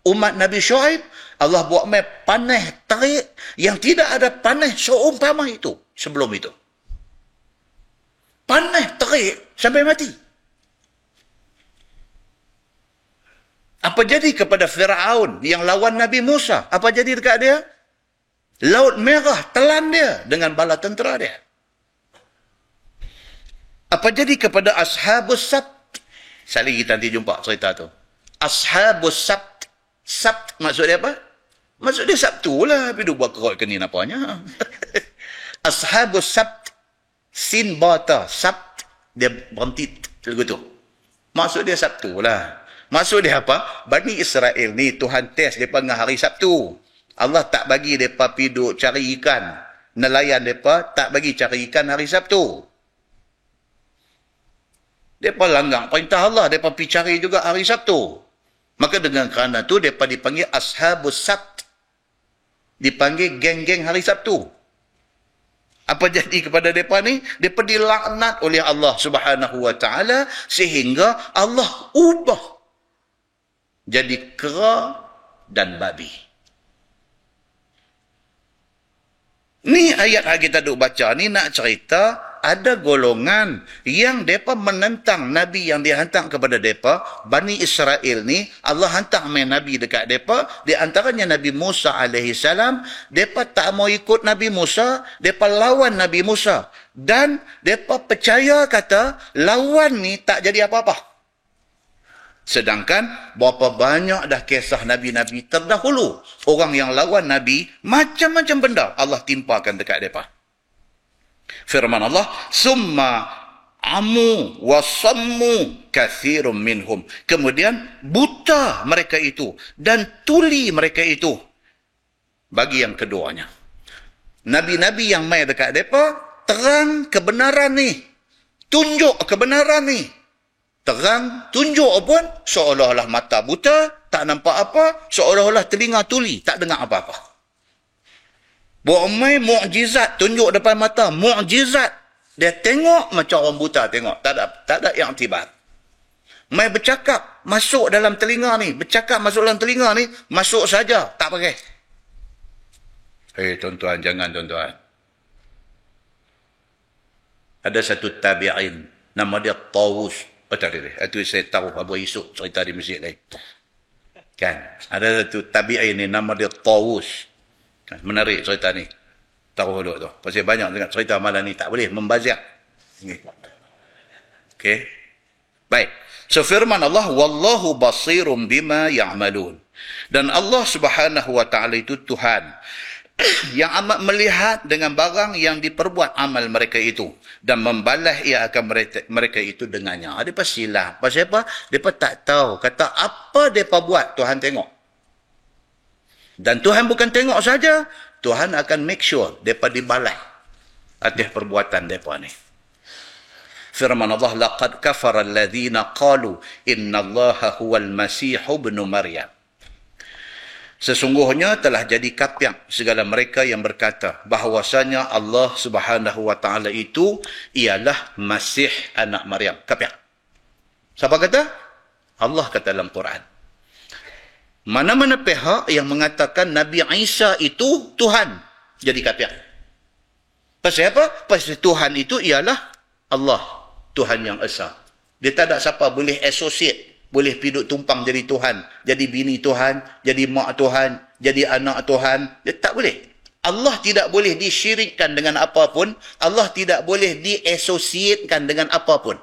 umat Nabi Shu'aib, Allah buat mai panas terik yang tidak ada panas seumpama itu sebelum itu. Panas terik sampai mati. Apa jadi kepada Firaun yang lawan Nabi Musa? Apa jadi dekat dia? Laut Merah telan dia dengan bala tentera dia. Apa jadi kepada Ashabus Sabt? Sekali kita nanti jumpa cerita tu. Ashabus Sabt. Sabt maksud dia apa? Maksud dia Sabtu lah. Tapi dia buat kerot ke ni napanya. Ashabus Sabt. Sin bata. Sabt. Dia berhenti lagu tu. Maksud dia Sabtu lah. Maksud dia apa? Bani Israel ni Tuhan test mereka dengan hari Sabtu. Allah tak bagi mereka pergi duduk cari ikan. Nelayan mereka tak bagi cari ikan hari Sabtu. Mereka langgar perintah Allah. Mereka pergi cari juga hari Sabtu. Maka dengan kerana tu mereka dipanggil Ashabus Sabt. Dipanggil geng-geng hari Sabtu. Apa jadi kepada mereka ni? Mereka dilaknat oleh Allah Subhanahu Wa Taala sehingga Allah ubah jadi kera dan babi. Ni ayat yang kita duk baca ni nak cerita ada golongan yang mereka menentang Nabi yang dihantar kepada mereka. Bani Israel ni Allah hantar main Nabi dekat mereka. Di antaranya Nabi Musa AS. Mereka tak mau ikut Nabi Musa. Mereka lawan Nabi Musa. Dan mereka percaya kata lawan ni tak jadi apa-apa. Sedangkan berapa banyak dah kisah Nabi-Nabi terdahulu. Orang yang lawan Nabi, macam-macam benda Allah timpakan dekat mereka. Firman Allah, Summa amu wasammu kathirum minhum. Kemudian buta mereka itu dan tuli mereka itu. Bagi yang keduanya. Nabi-Nabi yang mai dekat mereka, terang kebenaran ni. Tunjuk kebenaran ni. Terang, tunjuk pun seolah-olah mata buta, tak nampak apa, seolah-olah telinga tuli, tak dengar apa-apa. Buat mai mukjizat, tunjuk depan mata, mukjizat. Dia tengok macam orang buta tengok, tak ada yang tibat. Mai bercakap, masuk dalam telinga ni, bercakap masuk dalam telinga ni, masuk saja, tak pakai. Tuan-tuan, jangan tuan-tuan. Ada satu tabi'in, nama dia Tawus. Itu saya tahu apa esok cerita di masjid lain. Kan? Ada satu tabi'in ni nama dia Tawus. Kan? Menarik cerita ni. Taruh dulu tu. Pasal banyak dengar cerita malam ni. Tak boleh membazir. Okey. Baik. So firman Allah, Wallahu basirum bima ya'malun. Dan Allah Subhanahu Wa Ta'ala itu Tuhan yang amat melihat dengan barang yang diperbuat amal mereka itu dan membalas ia akan mereka itu dengannya. Mereka silap. Pasal apa? Mereka tak tahu. Kata apa mereka buat, Tuhan tengok. Dan Tuhan bukan tengok saja, Tuhan akan make sure mereka dibalas atas perbuatan mereka ni. Firman Allah, Laqad kafara alladhina qalu inna allaha huwal masihu ibnu Maryam. Sesungguhnya telah jadi kafir segala mereka yang berkata bahawasanya Allah Subhanahu Wa Ta'ala itu ialah Masih anak Maryam. Kafir. Siapa kata? Allah kata dalam Quran. Mana-mana pihak yang mengatakan Nabi Isa itu Tuhan, jadi kafir. Pasal apa? Pasal Tuhan itu ialah Allah, Tuhan yang Esa. Dia tak ada siapa boleh associate, boleh pergi duduk tumpang jadi Tuhan, jadi bini Tuhan, jadi mak Tuhan, jadi anak Tuhan. Dia tak boleh. Allah tidak boleh disyirikkan dengan apapun. Allah tidak boleh diasosiatkan dengan apapun.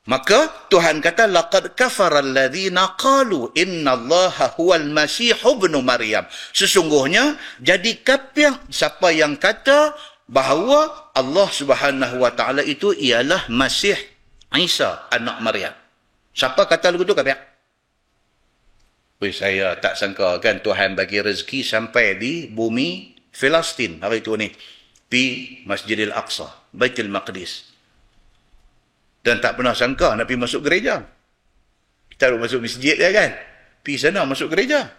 Maka Tuhan kata, Laqad kafara alladhina qalu innallaha huwal masih ibnu Maryam. Sesungguhnya jadi kafir siapa yang kata bahawa Allah Subhanahu Wa Ta'ala itu ialah Masih Isa, anak Maryam. Siapa kata lagu tu kafir? Saya tak sangka kan Tuhan bagi rezeki sampai di bumi Palestin hari tu ni. Pi Masjidil Aqsa, Baitul Maqdis. Dan tak pernah sangka nak pergi masuk gereja. Kita nak masuk masjid ya kan? Pi sana masuk gereja.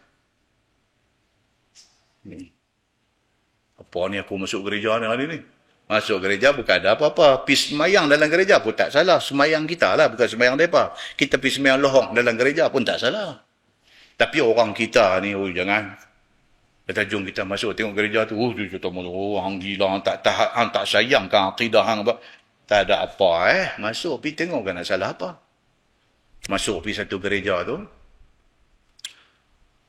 Apa ni aku masuk gereja ni hari ni? Masuk gereja bukan ada apa-apa. Pergi semayang dalam gereja pun tak salah. Semayang kita lah, bukan semayang mereka. Kita pergi semayang lohong dalam gereja pun tak salah. Tapi orang kita ni, oh jangan. Kata jom kita masuk tengok gereja tu. Oh, dia kata, oh, hang gila, hang tak sayang kan akidah hang apa. Tak ada apa Masuk pergi tengok kan nak salah apa. Masuk pergi satu gereja tu.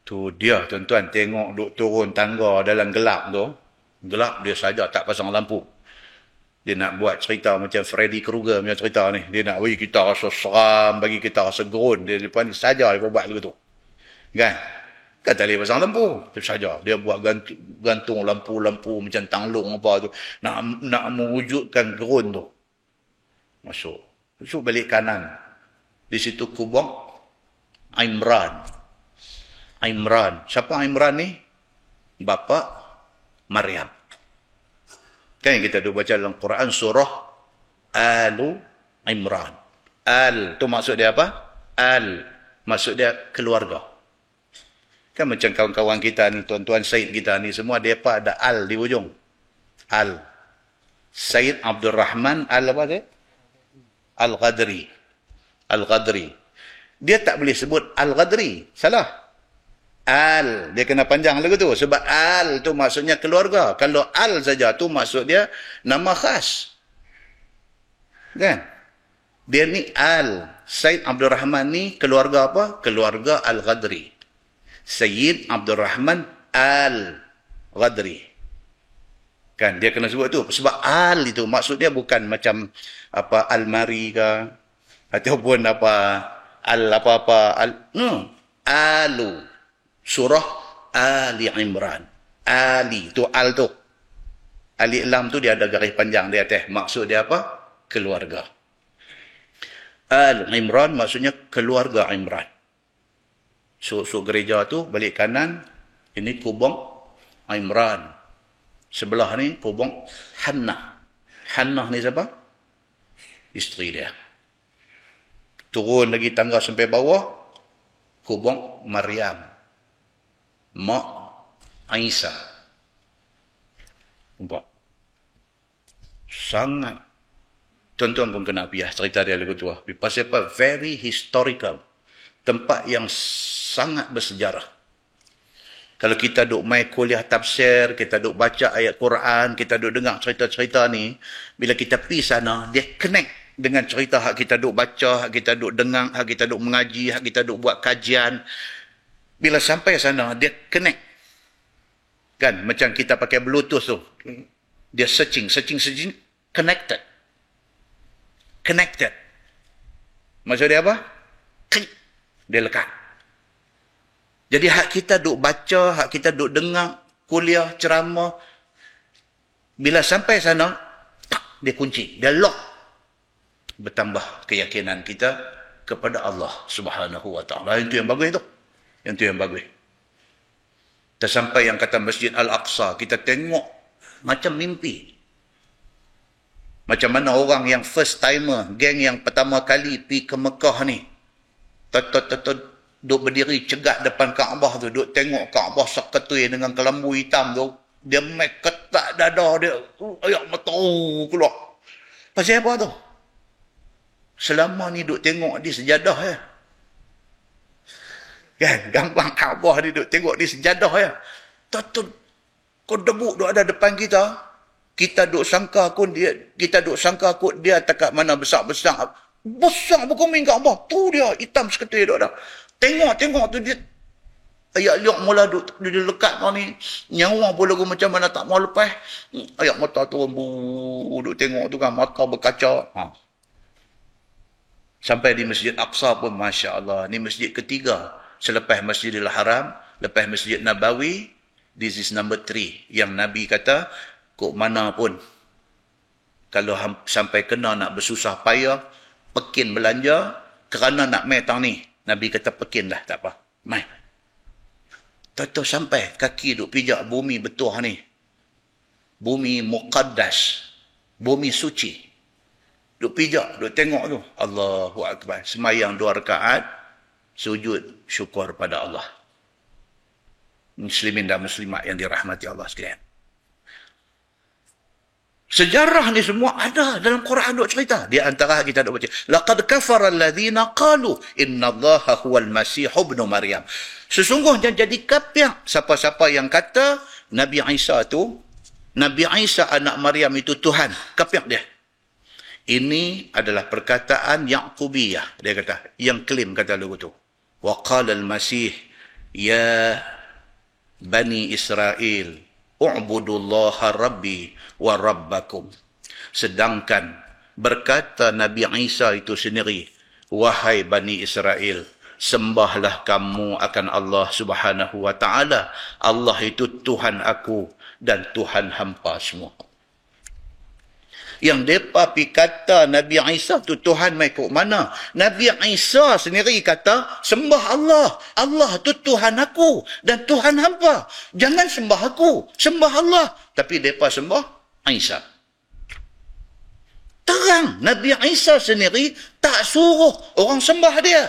Tu dia tuan-tuan tengok duk turun tangga dalam gelap tu. Gelap dia saja tak pasang lampu. Dia nak buat cerita macam Freddy Krueger punya cerita ni. Dia nak bagi kita rasa seram, bagi kita rasa gerun. Dia depan saja dia buat begitu. Kan? Kan tak boleh pasang lampu. Itu saja. Dia buat gantung lampu-lampu macam tanglung apa tu. Nak mewujudkan gerun tu. Masuk. Masuk balik kanan. Di situ kubur Imran. Imran. Siapa Imran ni? Bapa Maryam. Kan yang kita duk baca dalam Quran surah Alu Imran. Al tu maksud dia apa? Al maksud dia keluarga. Kan macam kawan-kawan kita ni, tuan-tuan Syed kita ni semua depa ada al di ujung. Al. Syed Abdul Rahman Al apa dia? Al-Ghadri. Al-Ghadri. Dia tak boleh sebut Al-Ghadri. Salah. Al, dia kena panjang lagu tu. Sebab Al tu maksudnya keluarga. Kalau Al saja tu maksud dia nama khas. Kan? Dia ni Al. Syed Abdul Rahman ni keluarga apa? Keluarga Al-Ghadri. Syed Abdul Rahman Al-Ghadri. Kan? Dia kena sebut tu. Sebab Al itu maksud dia bukan macam apa Almari ke. Ataupun apa Al apa-apa. Alu. Surah Ali Imran. Ali tu al tu. Alif lam tu dia ada garis panjang di atas. Maksud dia apa? Keluarga. Al Imran maksudnya keluarga Imran. So gereja tu balik kanan. Ini kubur Imran. Sebelah ni kubur Hannah. Hannah ni siapa? Isteri dia. Turun lagi tangga sampai bawah. Kubur Maryam. Mak Isa. Nampak? Sangat. Tuan-tuan pun kena piah cerita dia lagu tua. Pasal apa? Very historical. Tempat yang sangat bersejarah. Kalau kita duk main kuliah tafsir, kita duk baca ayat Quran, kita duk dengar cerita-cerita ni, bila kita pergi sana, dia connect dengan cerita hak kita duk baca, hak kita duk dengar, hak kita duk mengaji, hak kita duk buat kajian. Bila sampai sana, dia connect. Kan? Macam kita pakai Bluetooth tu. Dia searching, connected. Connected. Maksud dia apa? Klik. Dia lekat. Jadi hak kita duk baca, hak kita duk dengar, kuliah, ceramah. Bila sampai sana, dia kunci. Dia lock. Bertambah keyakinan kita kepada Allah Subhanahu wa ta'ala. Itu yang bagus itu. Yang tu yang bagus. Kita sampai yang kata Masjid Al-Aqsa, kita tengok macam mimpi. Macam mana orang yang first timer, geng yang pertama kali pergi ke Mekah ni, duk berdiri cegat depan Kaabah tu, duk tengok Kaabah seketui dengan kelambu hitam tu, dia make ketat dada dia, ayak mata keluar. Pasal apa tu? Selama ni duk tengok di sejadah ya. Kan, gambar Kaabah ni duk tengok di sejadah ya. Kau debuk duk ada depan kita. Kita duk sangka kot dia takat mana besar-besar. Besar berkuming Kaabah. Tu dia hitam seketui duk ada. Tengok tu dia. Ayak liok mula duk dia lekat kau ni. Nyawa pun lagu macam mana tak mau lepas. Ayak mata tu duk tengok tu kan, mata berkaca. Sampai di Masjid Aqsa pun Masya Allah. Ni masjid ketiga. Selepas Masjidil Haram, lepas Masjid Nabawi, this is number 3. Yang Nabi kata, kok mana pun, kalau sampai kena nak bersusah payah, pekin belanja, kerana nak mai tang ni, Nabi kata pekin lah, tak apa. Mai. Tahu sampai kaki duk pijak bumi betuh ni. Bumi muqaddas. Bumi suci. Duk pijak, duk tengok tu. Allahu Akbar. Semayang 2 rakaat. Sujud syukur pada Allah. Muslimin dan muslimat yang dirahmati Allah sekalian. Sejarah ni semua ada dalam Quran duk cerita. Di antara kita duk baca, laqad kafara alladhina qalu innallaha huwal masih ibnu maryam. Sesungguhnya jadi kafir siapa-siapa yang kata Nabi Isa anak Maryam itu Tuhan. Kafir dia. Ini adalah perkataan Yaqubiyah. Dia kata, yang klaim kata lagu tu. Wa qala al-masih ya bani Israel u'budullaha rabbi wa rabbakum. Sedangkan berkata Nabi Isa itu sendiri, wahai Bani Israel, sembahlah kamu akan Allah Subhanahu wa ta'ala. Allah itu Tuhan aku dan Tuhan hampa semua. Yang mereka pergi kata Nabi Isa tu Tuhan mai kok mana? Nabi Isa sendiri kata, sembah Allah. Allah tu Tuhan aku dan Tuhan hampa. Jangan sembah aku, sembah Allah. Tapi mereka sembah Isa. Terang, Nabi Isa sendiri tak suruh orang sembah dia.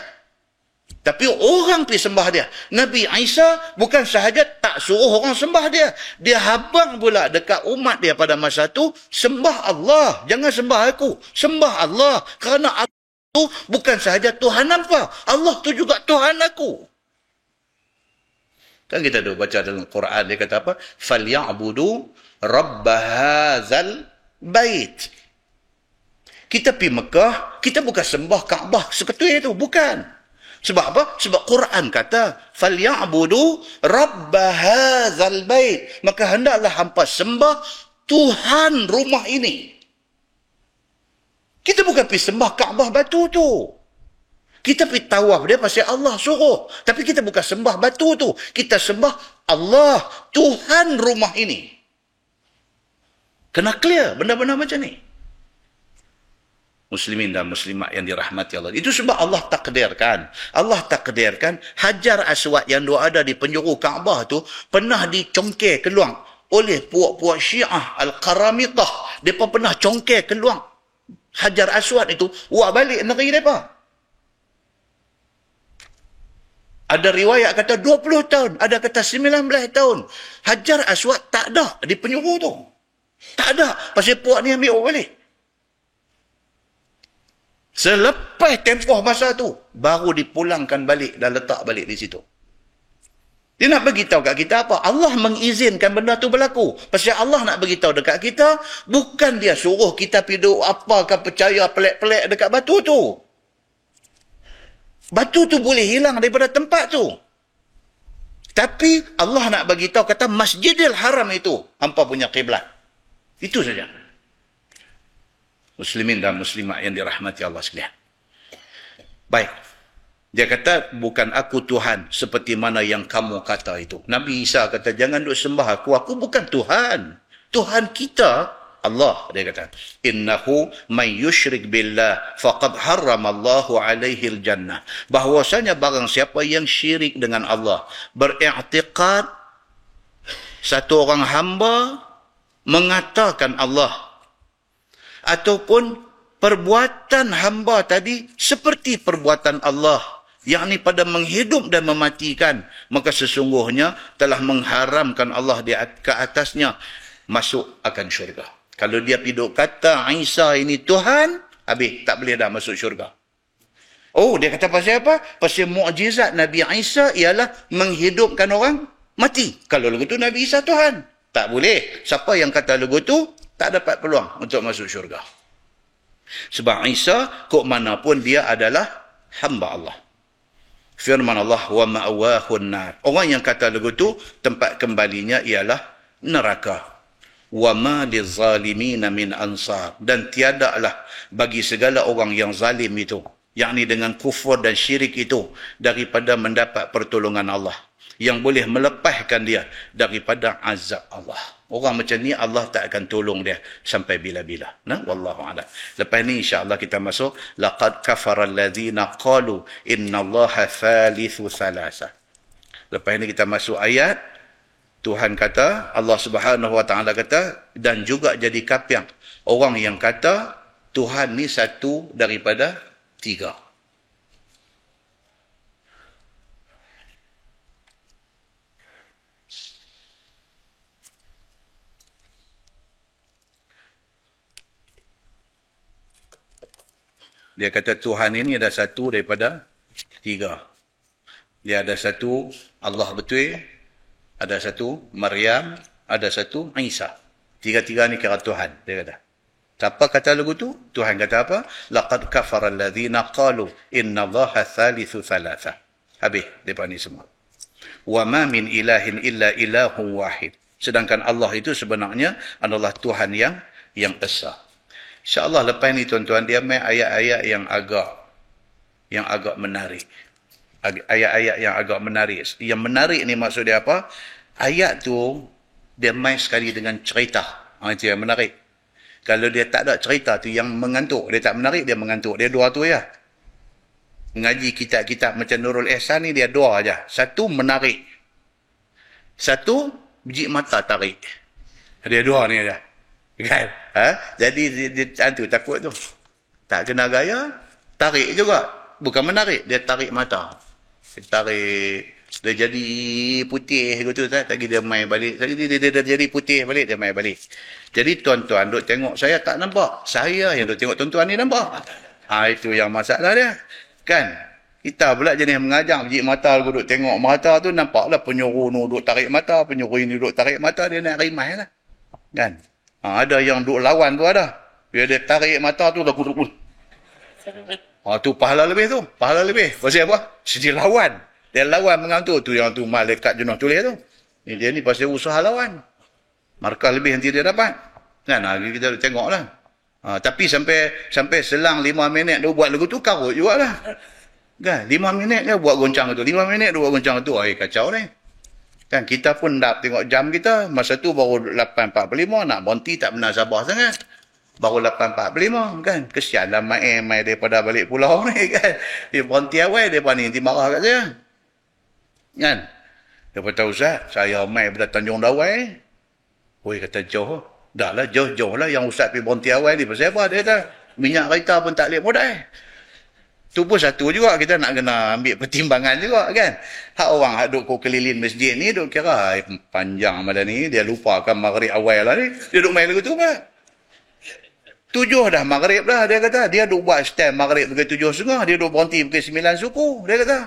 Tapi orang pergi sembah dia. Nabi Isa bukan sahaja tak suruh orang sembah dia. Dia habang pula dekat umat dia pada masa tu, sembah Allah. Jangan sembah aku. Sembah Allah. Kerana Allah tu bukan sahaja Tuhan apa. Allah tu juga Tuhan aku. Kan kita dah baca dalam Quran, dia kata apa? فَلْيَعْبُدُوا رَبَّ هَذَا الْبَيْتِ. Kita pergi Mekah, kita bukan sembah Kaabah seketul itu. Bukan. Sebab apa? Sebab Quran kata, فَلْيَعْبُدُوا رَبَّ هَذَا الْبَيْتِ. Maka hendaklah hampa sembah Tuhan rumah ini. Kita bukan pergi sembah Kaabah batu tu. Kita pergi tawaf dia pasal Allah suruh. Tapi kita bukan sembah batu tu. Kita sembah Allah, Tuhan rumah ini. Kena clear benda-benda macam ni. Muslimin dan muslimat yang dirahmati Allah. Itu sebab Allah takdirkan. Allah takdirkan Hajar Aswad yang ada di penjuru Kaabah tu pernah dicongkir keluar oleh puak-puak Syiah Al-Qaramitah. Mereka pernah congkir keluar Hajar Aswad itu, buat balik negeri mereka. Ada riwayat kata 20 tahun, ada kata 19 tahun. Hajar Aswad tak ada di penjuru tu. Tak ada. Pasal puak ni ambil balik. Selepas tempoh masa tu, baru dipulangkan balik dan letak balik di situ. Dia nak beritahu kat kita apa? Allah mengizinkan benda tu berlaku. Pasal Allah nak beritahu dekat kita, bukan dia suruh kita pergi apakah percaya pelik-pelik dekat batu tu. Batu tu boleh hilang daripada tempat tu. Tapi Allah nak beritahu kata Masjidil Haram itu hampa punya kiblat. Itu saja. Muslimin dan muslimat yang dirahmati Allah sekalian. Baik. Dia kata, bukan aku Tuhan seperti mana yang kamu kata itu. Nabi Isa kata, jangan duk sembah aku. Aku bukan Tuhan. Tuhan kita, Allah. Dia kata, innahu man yushrik billah faqad harramallahu alaihi al-jannah. Bahwasanya barang siapa yang syirik dengan Allah, beriktikad satu orang hamba mengatakan Allah, ataupun perbuatan hamba tadi seperti perbuatan Allah, yakni pada menghidup dan mematikan, maka sesungguhnya telah mengharamkan Allah ke atasnya masuk akan syurga. Kalau dia piduk kata Isa ini Tuhan, habis tak boleh dah masuk syurga. Oh, dia kata pasal apa? Pasal mukjizat Nabi Isa ialah menghidupkan orang mati. Kalau lagu tu Nabi Isa Tuhan, tak boleh. Siapa yang kata lagu tu tak dapat peluang untuk masuk syurga. Sebab Isa, kok mana pun dia adalah hamba Allah. Firman Allah, wa ma'wahun nar. Orang yang kata lagu tu, tempat kembalinya ialah neraka. Wa ma lizalimina min ansar. Dan tiadalah bagi segala orang yang zalim itu, yakni dengan kufur dan syirik itu, daripada mendapat pertolongan Allah, yang boleh melepaskan dia daripada azab Allah. Orang macam ni Allah tak akan tolong dia sampai bila-bila. Nah, wallahu a'lam. Lepas ni insya-Allah kita masuk laqad kafara allazina qalu innallaha thalithu thalatha. Lepas ni kita masuk ayat Tuhan kata, Allah Subhanahu wa taala kata, dan juga jadi kafir orang yang kata Tuhan ni satu daripada tiga. Dia kata Tuhan ini ada satu daripada tiga. Dia ada satu Allah betul, ada satu Maryam, ada satu Isa. Tiga-tiga ni kira Tuhan, dia kata. Siapa kata lagu tu? Tuhan kata apa? Laqad kafara alladhina qalu inna Allaha thalithu thalatha. Habis depa ni semua. Wa ma min ilahin illa ilahun wahid. Sedangkan Allah itu sebenarnya adalah Tuhan yang esa. InsyaAllah lepas ni tuan-tuan, dia main ayat-ayat yang agak menarik. Ayat-ayat yang agak menarik. Yang menarik ni maksud dia apa? Ayat tu dia main sekali dengan cerita. Itu yang menarik. Kalau dia tak ada cerita tu yang mengantuk. Dia tak menarik, dia mengantuk. Dia dua tu ya. Mengaji kitab-kitab macam Nurul Ihsan ni dia dua aja. Satu menarik. Satu biji mata tarik. Dia dua ni aja. Kan? Jadi dia tu takut tu. Tak kena gaya, tarik juga. Bukan menarik, dia tarik mata. Dia tarik, dia jadi putih gitu tak? Lagi dia main balik. Lagi dia jadi putih balik, dia main balik. Jadi tuan-tuan duk tengok saya tak nampak. Saya yang duk tengok tuan-tuan ni nampak. Itu yang masalah dia. Kan? Kita pula jenis mengajar biji mata duk tengok mata tu nampaklah penyuruh ni duk tarik mata, penyuruh ini duk tarik mata, dia nak rimai lah. Kan? Ada yang duk lawan tu ada. Bila dia tarik mata tu aku duk. Tu pahala lebih tu. Pahala lebih. Pasal apa? Dia lawan. Dia lawan mengantuk. Tu yang tu malaikat jenuh tulis tu. Dia ni pasal usaha lawan. Markah lebih nanti dia dapat. Kan? Kita tengok lah. Tapi sampai selang 5 minit dia buat lagu tu, karut juga lah. Kan? 5 minit dia buat goncang tu. 5 minit dia buat goncang tu. Kacau ni. Kan? Kita pun nak tengok jam kita. Masa tu baru 8.45. Nak berhenti tak pernah sabar sangat. Baru 8.45 kan. Kesian lah main daripada balik pulau ni kan. Dia berhenti awal, dia ni nanti marah kat saya. Kan. Dia kata, Ustaz, saya main pada Tanjung Dawai. Oi, kata jauh. Dah lah, jauh lah yang Ustaz pergi berhenti awal ni. Pasal apa? Dia kata, minyak kereta pun tak boleh modal. Tu pun satu juga, kita nak kena ambil pertimbangan juga kan. Hak orang hak duk keliling masjid ni, duk kira panjang malam ni, dia lupakan maghrib awal lah ni. Dia duk main lagu tu apa? 7 dah maghrib dah, dia kata. Dia duk buat stand maghrib pukul 7.30, dia duk berhenti pukul 9 suku, dia kata.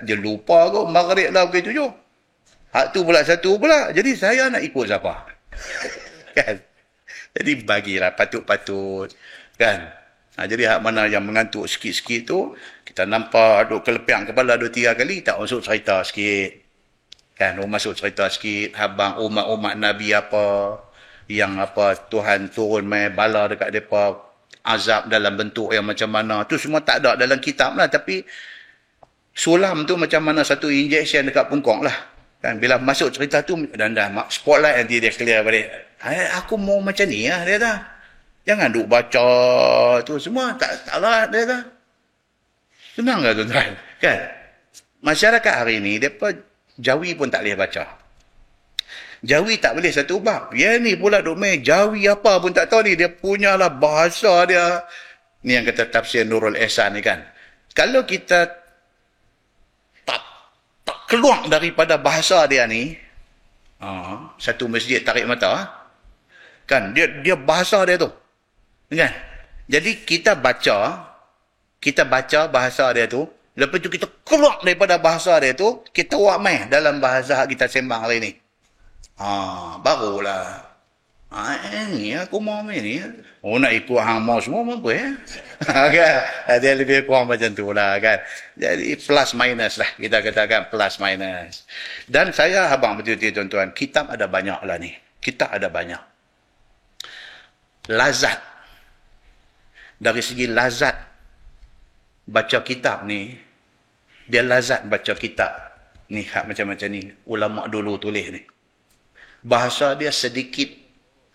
Dia lupa kot maghrib lah pukul 7. Hak tu pula satu pula. Jadi saya nak ikut siapa? Kan? Jadi bagilah patut-patut. Kan? Jadi hak mana yang mengantuk sikit-sikit tu, kita nampak duk kelepiang kepala 2-3 kali, tak masuk cerita sikit. Kan? Masuk cerita sikit, habang umat-umat Nabi apa, yang apa Tuhan turun mai bala dekat depa, azab dalam bentuk yang macam mana, tu semua tak ada dalam kitab lah, tapi sulam tu macam mana satu injection dekat pungkong lah kan. Bila masuk cerita tu dan dah spotlight nanti dia clear balik. Aku mau macam ni lah, dia kata. Jangan duk baca tu semua, tak lah, dia kata. Senang lah tuan-tuan kan. Masyarakat hari ni depa Jawi pun tak boleh baca. Jawi tak boleh satu bab. Dia ni pula duk main Jawi apa pun tak tahu ni. Dia punyalah bahasa dia. Ni yang kata tafsir Nurul Ihsan ni kan. Kalau kita tak keluar daripada bahasa dia ni, satu masjid tarik mata. Kan? Dia bahasa dia tu. Kan? Jadi kita baca bahasa dia tu. Lepas tu kita keluar daripada bahasa dia tu. Kita buat main dalam bahasa kita sembang hari ni. Barulah. Ni aku mau main ni. Nak ikut hang mau semua mampu ya. Kan? Dia lebih kurang macam tu lah kan. Jadi plus minus lah. Kita katakan plus minus. Dan saya abang betul-betul tuan-tuan. Kitab ada banyak lah ni. Kitab ada banyak. Lazat. Dari segi lazat. Baca kitab ni. Dia lazat baca kitab. Ni hak macam-macam ni. Ulama dulu tulis ni. Bahasa dia sedikit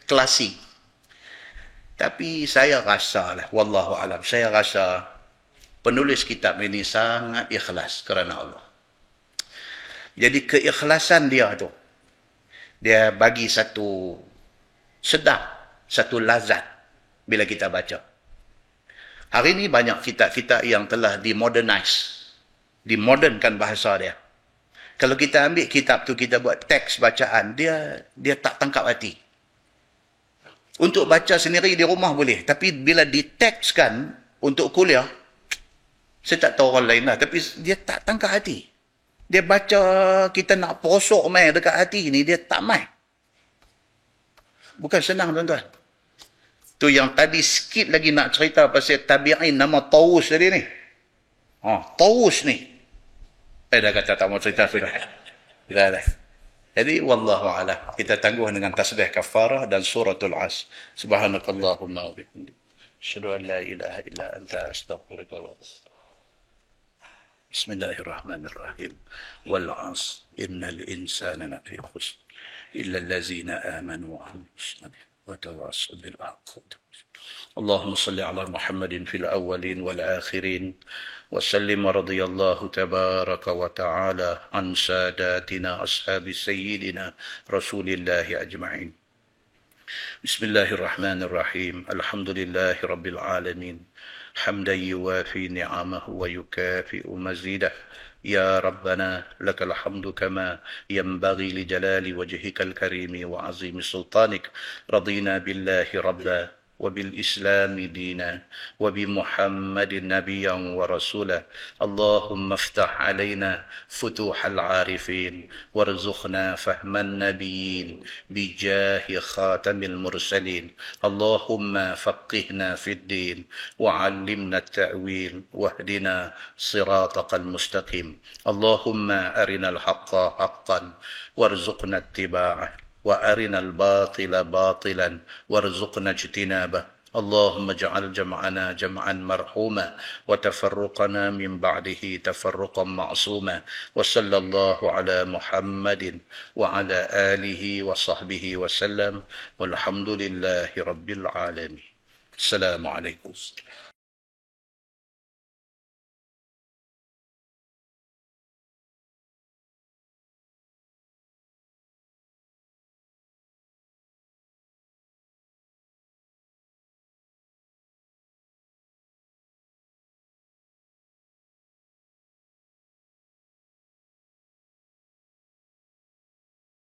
klasik. Tapi saya rasa lah, wallahu alam, saya rasa penulis kitab ini sangat ikhlas kerana Allah. Jadi keikhlasan dia tu, dia bagi satu sedap, satu lazat bila kita baca. Hari ini banyak kitab-kitab yang telah dimodernkan bahasa dia. Kalau kita ambil kitab tu, kita buat teks bacaan, dia tak tangkap hati. Untuk baca sendiri di rumah boleh. Tapi bila ditekskan, untuk kuliah, saya tak tahu orang lain lah, tapi dia tak tangkap hati. Dia baca kita nak posok mai dekat hati ni, dia tak mai. Bukan senang tuan-tuan. Tu yang tadi sikit lagi nak cerita pasal tabi'in nama Taus tadi ni. Taus ni. Dah kata tak mau cerita sudah. Dah. Jadi wallahu a'lam. Kita tangguh dengan tasbih kafarah dan suratul As. Subhanakallahumma wa bihamdik. Asyhadu an la ilaha illa anta astaghfiruka wa atubu. Bismillahirrahmanirrahim. Wal 'asr innal insana lafi khusr illa allazina amanu wa 'amilus salihati wa tawassaw bil haqqi. اللهم صل على محمد في الأولين والآخرين وسلم رضي الله تبارك وتعالى عن ساداتنا أصحاب سيدنا رسول الله أجمعين. بسم الله الرحمن الرحيم. الحمد لله رب العالمين حمدا يوافي نعمه ويكافئ مزيده. يا ربنا لك الحمد كما ينبغي لجلال وجهك الكريم وعظيم سلطانك. رضينا بالله ربا وبالإسلام دينا وبمحمد نبيا ورسولا. اللهم افتح علينا فتوح العارفين وارزقنا فهم النبيين بجاه خاتم المرسلين. اللهم فقهنا في الدين وعلمنا التأويل واهدنا صراطك المستقيم. اللهم أرنا الحق حقا وارزقنا اتباعه وأرنا الباطل باطلا وارزقنا اجتنابه. اللهم اجعل جمعنا جمعا مرحوما وتفرقنا من بعده تفرقا معصوما. وصلى الله على محمد وعلى آله وصحبه وسلم والحمد لله رب العالمين. السلام عليكم.